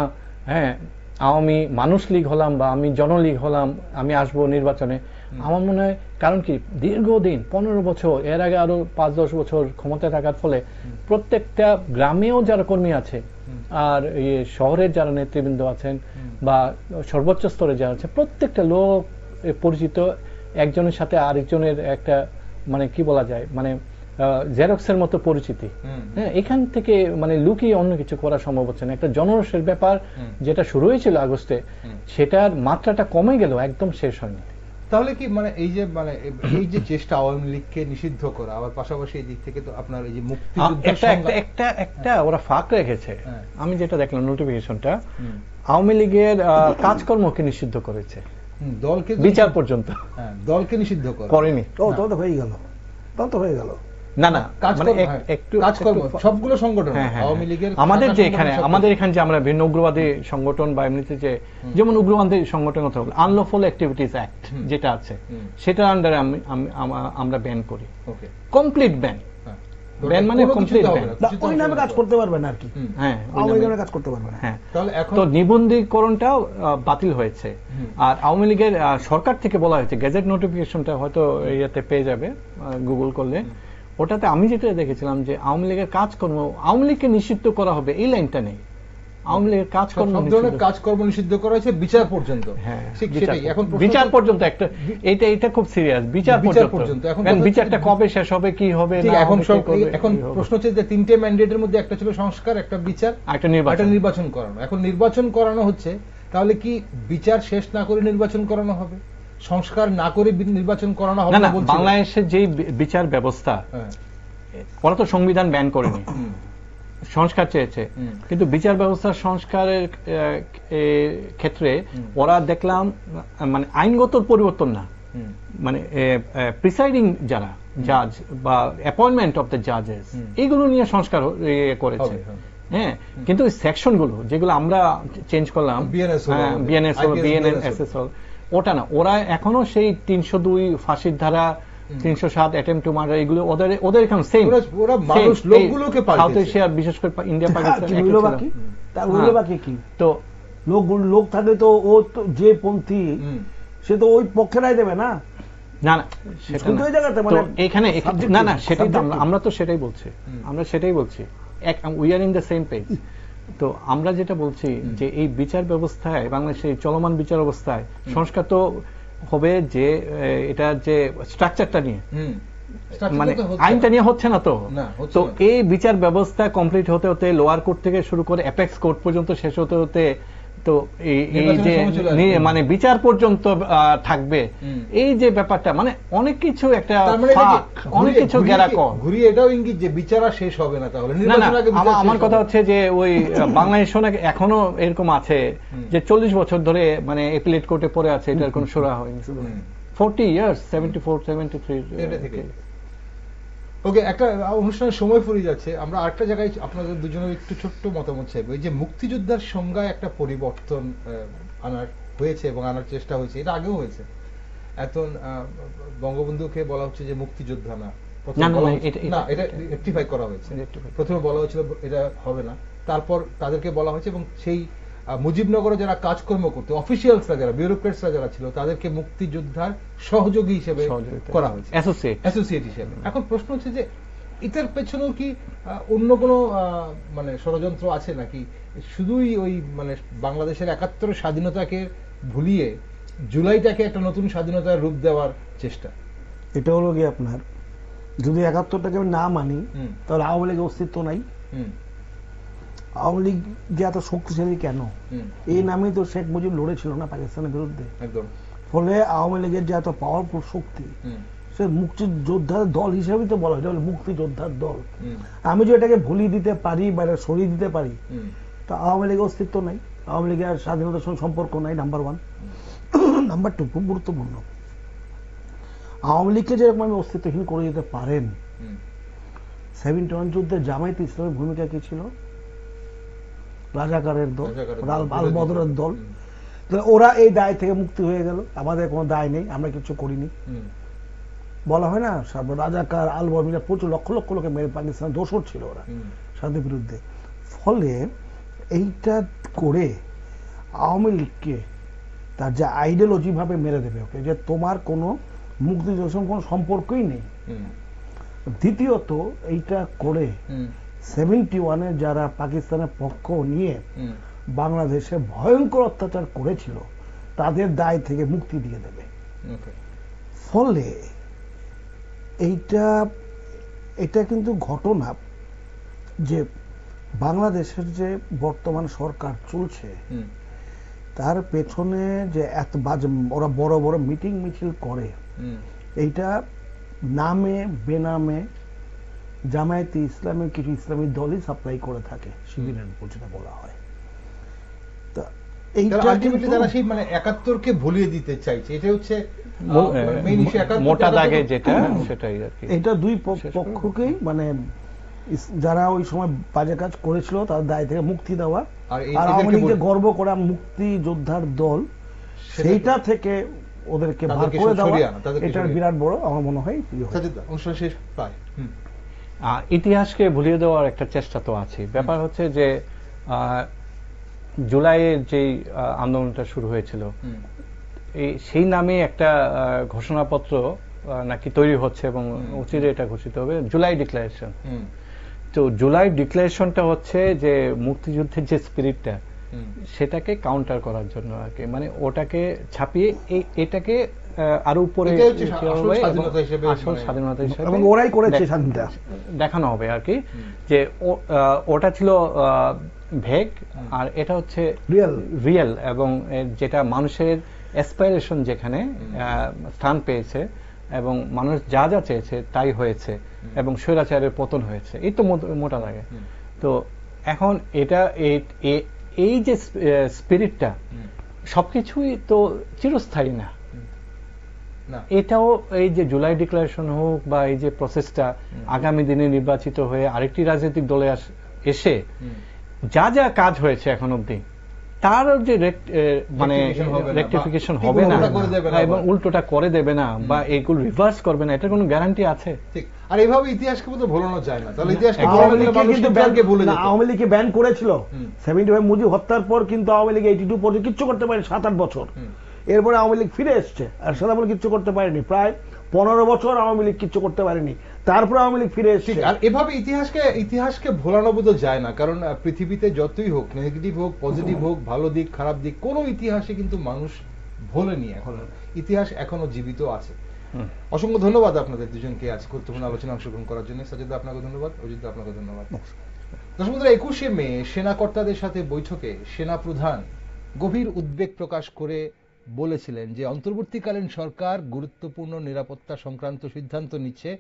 Speaker 3: হ্যাঁ আওয়ামী মানুষ লীগ হলাম বা আমি জনলীগ হলাম, আমি আসবো নির্বাচনে, আমার মনে হয় কারণ কি দীর্ঘদিন 15 বছর, এর আগে আরো 5-10 বছর ক্ষমতায় থাকার ফলে প্রত্যেকটা গ্রামেও যারা কর্মী আছে আর শহরের যারা নেতৃবৃন্দ আছেন বা সর্বোচ্চ স্তরে যারা আছে, প্রত্যেকটা লোক পরিচিত, একজনের সাথে আরেকজনের একটা মানে কি বলা যায়, মানে জেরক্সের মতো পরিচিতি। হ্যাঁ, এখান থেকে মানে লুকিয়ে অন্য কিছু করা সম্ভব হচ্ছে না। একটা জনরসের ব্যাপার যেটা শুরু হয়েছিল আগস্টে, সেটার মাত্রাটা কমে গেল, একদম শেষ হয়নি।
Speaker 1: তাহলে কি মানে এই যে চেষ্টা আওয়ামী লীগকে নিষিদ্ধ করা, আবার পাশাপাশি এই দিক থেকে তো আপনার এই যে
Speaker 3: একটা ওরা ফাঁক রেখেছে, আমি যেটা দেখলাম নোটিফিকেশনটা, আওয়ামী লীগের কাজকর্মকে নিষিদ্ধ করেছে,
Speaker 1: দলকে
Speaker 3: বিচার পর্যন্ত,
Speaker 1: দলকে নিষিদ্ধ
Speaker 3: করেনি।
Speaker 2: তো হয়ে গেল, তো হয়ে গেল
Speaker 3: না না,
Speaker 1: কাজকর্ম সবগুলো সংগঠন আওয়ামী লীগের, আমাদের
Speaker 3: যে এখানে যে আমরা ভিন্ন উগ্রবাদী সংগঠন বা এমনিতে যে যেমন উগ্রবাদী সংগঠন কথা বলি, আনলফুল অ্যাক্টিভিটিস অ্যাক্ট যেটা আছে সেটার আন্ডারে আমরা ব্যান করি, কমপ্লিট ব্যান। ব্যান মানে কমপ্লিট ব্যান,
Speaker 2: ওই নামে কাজ করতে পারবে না আর কি। হ্যাঁ, ওই নামে কাজ করতে পারবে না।
Speaker 3: হ্যাঁ, তো নিবন্ধীকরণটাও বাতিল হয়েছে। আর আওয়ামী লীগের সরকার থেকে বলা হয়েছে, গেজেট নোটিফিকেশনটা হয়তো ইয়েতে পেয়ে যাবে গুগল করলে, ওটাতে আমি যেটা দেখেছিলাম যে আওয়ামী লীগের কাজকর্ম, আওয়ামী লীগকে নিষিদ্ধ করা হবে এই লাইনটা নেই, আওয়ামী লীগের
Speaker 1: কাজকর্ম নিষিদ্ধ করা হয়েছে বিচার পর্যন্ত।
Speaker 3: হ্যাঁ, এখন বিচার পর্যন্ত একটা এটা খুব সিরিয়াস, বিচার পর্যন্ত। এখন বিচারটা কবে শেষ হবে, কি হবে না,
Speaker 1: এখন প্রশ্ন হচ্ছে যে 3টে ম্যান্ডেটের মধ্যে একটা ছিল সংস্কার, একটা বিচার, একটা নির্বাচন করানো। এখন নির্বাচন করানো হচ্ছে, তাহলে কি বিচার শেষ না করে নির্বাচন করানো হবে, সংস্কার না করে নির্বাচন করানো হবে না?
Speaker 3: বাংলাদেশের যে বিচার ব্যবস্থা, ওরা তো সংবিধান ব্যান করেনি, সংস্কার চেয়েছে, কিন্তু বিচার ব্যবস্থার সংস্কারের ক্ষেত্রে ওরা দেখলাম মানে আইনগত পরিবর্তন না, মানে প্রিসাইডিং যারা জাজ বা অ্যাপয়েন্টমেন্ট অফ দ্য জাজেস, এইগুলো নিয়ে সংস্কার করেছে। হ্যাঁ, কিন্তু সেকশন গুলো যেগুলো আমরা চেঞ্জ করলাম, বিএনএস, ওটা না, ওরা এখনো সেই 302 ফাঁসির ধারা, 307 অ্যাটেম্পট টু মার্ডার, এগুলো ওদের এখন সেম,
Speaker 1: ওরা মানুষ লোকগুলোকে পাল্টেছে।
Speaker 3: সাউথ এশিয়া, বিশেষ করে ইন্ডিয়া পাকিস্তান,
Speaker 2: তো লোক থাকলে তো ও যে পন্থী সে তো ওই পক্ষে রায় দেবে না।
Speaker 3: না না, সেটা না, এখানে না না, সেটাই আমরা তো সেটাই বলছি, আমরা সেটাই বলছি, we are in the same page. তো আমরা যেটা বলছি যে এই বিচার ব্যবস্থায়, বাংলাদেশের চলমান বিচার ব্যবস্থায় সংস্কার তো হবে, যে এটা যে স্ট্রাকচারটা নিয়ে, মানে আইনটা নিয়ে হচ্ছে না, তো এই বিচার ব্যবস্থা কমপ্লিট হতে হতে লোয়ার কোর্ট থেকে শুরু করে অ্যাপেক্স কোর্ট পর্যন্ত শেষ হতে হতে, তো এই যে মানে বিচার পর্যন্ত থাকবে, এই যে ব্যাপারটা, মানে অনেক কিছু একটা অনেক কিছু
Speaker 1: ঘুরিয়ে এটাও ইঙ্গিত যে বিচার শেষ হবে না। তাহলে
Speaker 3: আমার কথা হচ্ছে যে ওই বাংলাদেশ এখনো এরকম আছে যে 40 বছর ধরে মানে অ্যাপিলেট কোর্টে পড়ে আছে, এটার কোনো সুরা হয়নি। 40 ইয়ার্স, 74, 73
Speaker 1: এটা থেকে। ওকে, একটা অনুষ্ঠানের সময় ফুরিয়ে যাচ্ছে, আমরা আরেকটা জায়গায় আপনাদের দুজনের একটু ছোট্ট মতামত চাইবো। এই যে মুক্তিযোদ্ধার সংজ্ঞায় একটা পরিবর্তন আনার হয়েছে এবং আনার চেষ্টা হয়েছে, এটা আগেও হয়েছে। এখন বঙ্গবন্ধুকে বলা হচ্ছে যে মুক্তিযোদ্ধা না, এটা রেকটিফাই করা হয়েছে। প্রথমে বলা হয়েছিল এটা হবে না, তারপর তাদেরকে বলা হয়েছে, এবং সেই মুজিবনগরে যারা কাজকর্ম করতে, অফিসিয়ালসরা যারা, বিউরোক্রেটসরা যারা ছিল, তাদেরকে মুক্তিযোদ্ধার সহযোগী হিসেবে করা হয়েছে, অ্যাসোসিয়েট হিসেবে। এখন প্রশ্ন হচ্ছে যে এটার পেছনেও কি অন্য কোনো মানে ষড়যন্ত্র আছে, নাকি শুধুই ওই মানে বাংলাদেশের 71 স্বাধীনতাকে ভুলিয়ে জুলাইটাকে একটা নতুন স্বাধীনতার রূপ দেওয়ার চেষ্টা?
Speaker 2: এটা হলো কি, আপনার যদি 71টাকে না মানি তাহলে আওয়ামী লীগের অস্তিত্ব নাই। আওয়ামী লীগ যে এত শক্তিশালী কেন, এই নামেই তো শেখ মুজিব লড়েছিল না পাকিস্তানের বিরুদ্ধে। ফলে আওয়ামী লীগের যে এত পাওয়ারফুল শক্তি, সে মুক্তিযোদ্ধার দল হিসেবে তো বলা হয়, মুক্তিযোদ্ধার দল। আমি যদি এটাকে ভুলিয়ে দিতে পারি বা সরিয়ে দিতে পারি, তা আওয়ামী লীগের অস্তিত্ব নাই, আওয়ামী লীগের স্বাধীনতার সঙ্গে সম্পর্ক নাই, নাম্বার 1। নাম্বার 2, খুব গুরুত্বপূর্ণ, আওয়ামী লীগকে যেরকম আমি অস্তিত্বহীন করে দিতে পারেন, 71 যুদ্ধে জামায়াতে ইসলামের ভূমিকা কি ছিল? রাজাকারের দল, আল বদরের দল। ওরা এই দায় থেকে মুক্তি হয়ে গেল, আমাদের কোনো দায় নেই, আমরা কিছু করিনি। বলা হয় না রাজাকার আলবমিরা প্রচুর লক্ষ লক্ষ লোকে মেরে পাকিস্তান দোষর ছিল ওরা স্বাধীন বিরুদ্ধে। ফলে এইটা করে আওয়ামী লীগকে তার যে আইডিওলজি ভাবে মেরে দেবে ওকে, যে তোমার কোনো মুক্তিযুদ্ধের সঙ্গে কোনো সম্পর্কই নেই। দ্বিতীয়ত এইটা করে 71-এ যারা পাকিস্তানের পক্ষ নিয়ে বাংলাদেশে ভয়ঙ্কর অত্যাচার করেছিল তাদের দায় থেকে মুক্তি দিয়ে দেবে। ফলে এটা কিন্তু ঘটনা যে বাংলাদেশের যে বর্তমান সরকার চলছে তার পেছনে যে এত বাজে ওরা বড় বড় মিটিং মিছিল করে, এইটা নামে বেনামে জামায়াতে ইসলামী কিছু ইসলামী দলই সাপ্লাই করে থাকে, শিবিরের যেটা বলা হয়।
Speaker 1: তারা সেই মানে 71-কে ভুলিয়ে দিতে চাইছে, এটা হচ্ছে
Speaker 3: মোটা দাগে যেটা, সেটাই আর কি।
Speaker 2: এটা দুই পক্ষকেই মানে যারা ওই সময় বাজে কাজ করেছিল তার দায় থেকে মুক্তি দেওয়া, আর আওয়ামী লীগ যে গর্ব করা মুক্তি যোদ্ধার দল সেইটা থেকে ওদেরকে ভাগ করে দেওয়া, এটার বিরাট বড় আমার মনে হয়
Speaker 1: শেষ প্রায়।
Speaker 3: ইতিহাসকে ভুলিয়ে দেওয়ার একটা চেষ্টা তো আছে। ব্যাপার হচ্ছে যে জুলাইয়ের যেই আন্দোলনটা শুরু হয়েছিল সেই নামে একটা ঘোষণাপত্র নাকি তৈরি হচ্ছে এবং অচিরে এটা ঘোষিত হবে, জুলাই ডিক্লারেশন। তো জুলাই ডিক্লারেশনটা হচ্ছে যে মুক্তিযুদ্ধের যে স্পিরিটটা সেটাকে কাউন্টার করার জন্য আর কি, মানে ওটাকে ছাপিয়ে এটাকে আরো উপরে স্বাধীনতা হিসেবে
Speaker 2: ওরাই করেছে স্বাধীনতা
Speaker 3: দেখানো হবে আর কি, যে ওটা ছিল ভেগ আর এটা হচ্ছে রিয়েল, এবং যেটা মানুষের অ্যাসপাইরেশন যেখানে স্থান পেয়েছে এবং মানুষ যা যা চেয়েছে তাই হয়েছে এবং স্বৈরাচারের পতন হয়েছে, এই তো মোটা লাগে। তো এখন এটা এই যে স্পিরিটটা সবকিছুই তো চিরস্থায়ী না। এটাও এই যে জুলাই ডিক্লারেশন হোক বা এই যে প্রসেসটা আগামী দিনে নির্বাচিত হয়ে আরেকটি রাজনৈতিক দলে এসে যা যা কাজ হয়েছে এখন অবধি তার যে মানে রেকটিফিকেশন হবে না এবং উল্টোটা করে দেবে না বা এগুলো রিভার্স করবে না, এটার কোনো গ্যারান্টি আছে?
Speaker 1: আর এইভাবে ইতিহাসকে বোধহয় ভোলানো যায় না। তাহলে ইতিহাসকে
Speaker 2: আওয়ামী লীগকে ব্যান করেছিল 75 মুজিব হত্যার পর, কিন্তু আওয়ামী লীগ 82 পর্যন্ত কিচ্ছু করতে পারেনি 7-8 বছর। এরপরে আওয়ামী লীগ ফিরে এসছে আর সেটা বলে কিচ্ছু করতে পারেনি, প্রায় 15 বছর আওয়ামী লীগ কিচ্ছু করতে পারেনি, তারপরে আওয়ামী লীগ ফিরে এসছে।
Speaker 1: আর এভাবে ইতিহাসকে ভোলানো বোধ যায় না, কারণ পৃথিবীতে যতই হোক, নেগেটিভ হোক পজিটিভ হোক, ভালো দিক খারাপ দিক, কোনো ইতিহাসে কিন্তু মানুষ ভোলেনি। এখন ইতিহাস এখনো জীবিত আছে। অসংখ্য ধন্যবাদ আপনাদের দুজনকে আজ গুরুত্বপূর্ণ আলোচনা অংশগ্রহণ করার জন্য। সাজিদ আপনাকে ধন্যবাদ, অজিত আপনাকে ধন্যবাদ। দর্শক বন্ধুরা, 21শে মে সেনা কর্তাদের সাথে বৈঠকে সেনা প্রধান গভীর উদ্বেগ প্রকাশ করে বলেছিলেন যে অন্তর্বর্তীকালীন সরকার গুরুত্বপূর্ণ নিরাপত্তা সংক্রান্ত সিদ্ধান্ত নিচ্ছে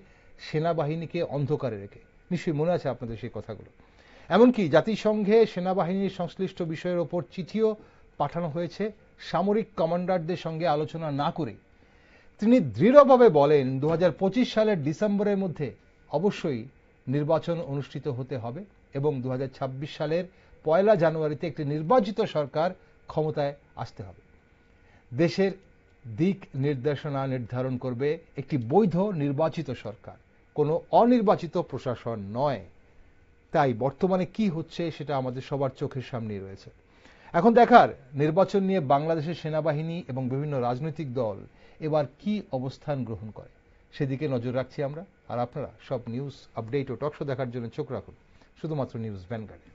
Speaker 1: সেনাবাহিনীকে অন্ধকারে রেখে। নিশ্চয়ই মনে আছে আপনাদের সেই কথাগুলো। এমনকি জাতিসংঘে সেনাবাহিনীর সংশ্লিষ্ট বিষয়ের ওপর চিঠিও পাঠানো হয়েছে সামরিক কমান্ডারদের সঙ্গে আলোচনা না করে। তিনি দৃঢ়ভাবে বলেন 2025 সালের ডিসেম্বরের মধ্যে অবশ্যই নির্বাচন অনুষ্ঠিত হতে হবে এবং 2026 সালের 1 জানুয়ারিতে একটি নির্বাচিত সরকার ক্ষমতায় আসতে হবে। দেশের দিক নির্দেশনা নির্ধারণ করবে একটি বৈধ নির্বাচিত সরকার, কোনো অনির্বাচিত প্রশাসন নয়। তাই বর্তমানে কি হচ্ছে সেটা আমাদের সবার চোখের সামনেই রয়েছে। এখন দেখার নির্বাচন নিয়ে বাংলাদেশের সেনাবাহিনী এবং বিভিন্ন রাজনৈতিক দল এবার কি অবস্থান গ্রহণ করে, সেদিকে নজর রাখছি আমরা। আর আপনারা সব নিউজ আপডেট ও টকশো দেখার জন্য চোখ রাখুন শুধুমাত্র নিউজ ভ্যানগার্ডে।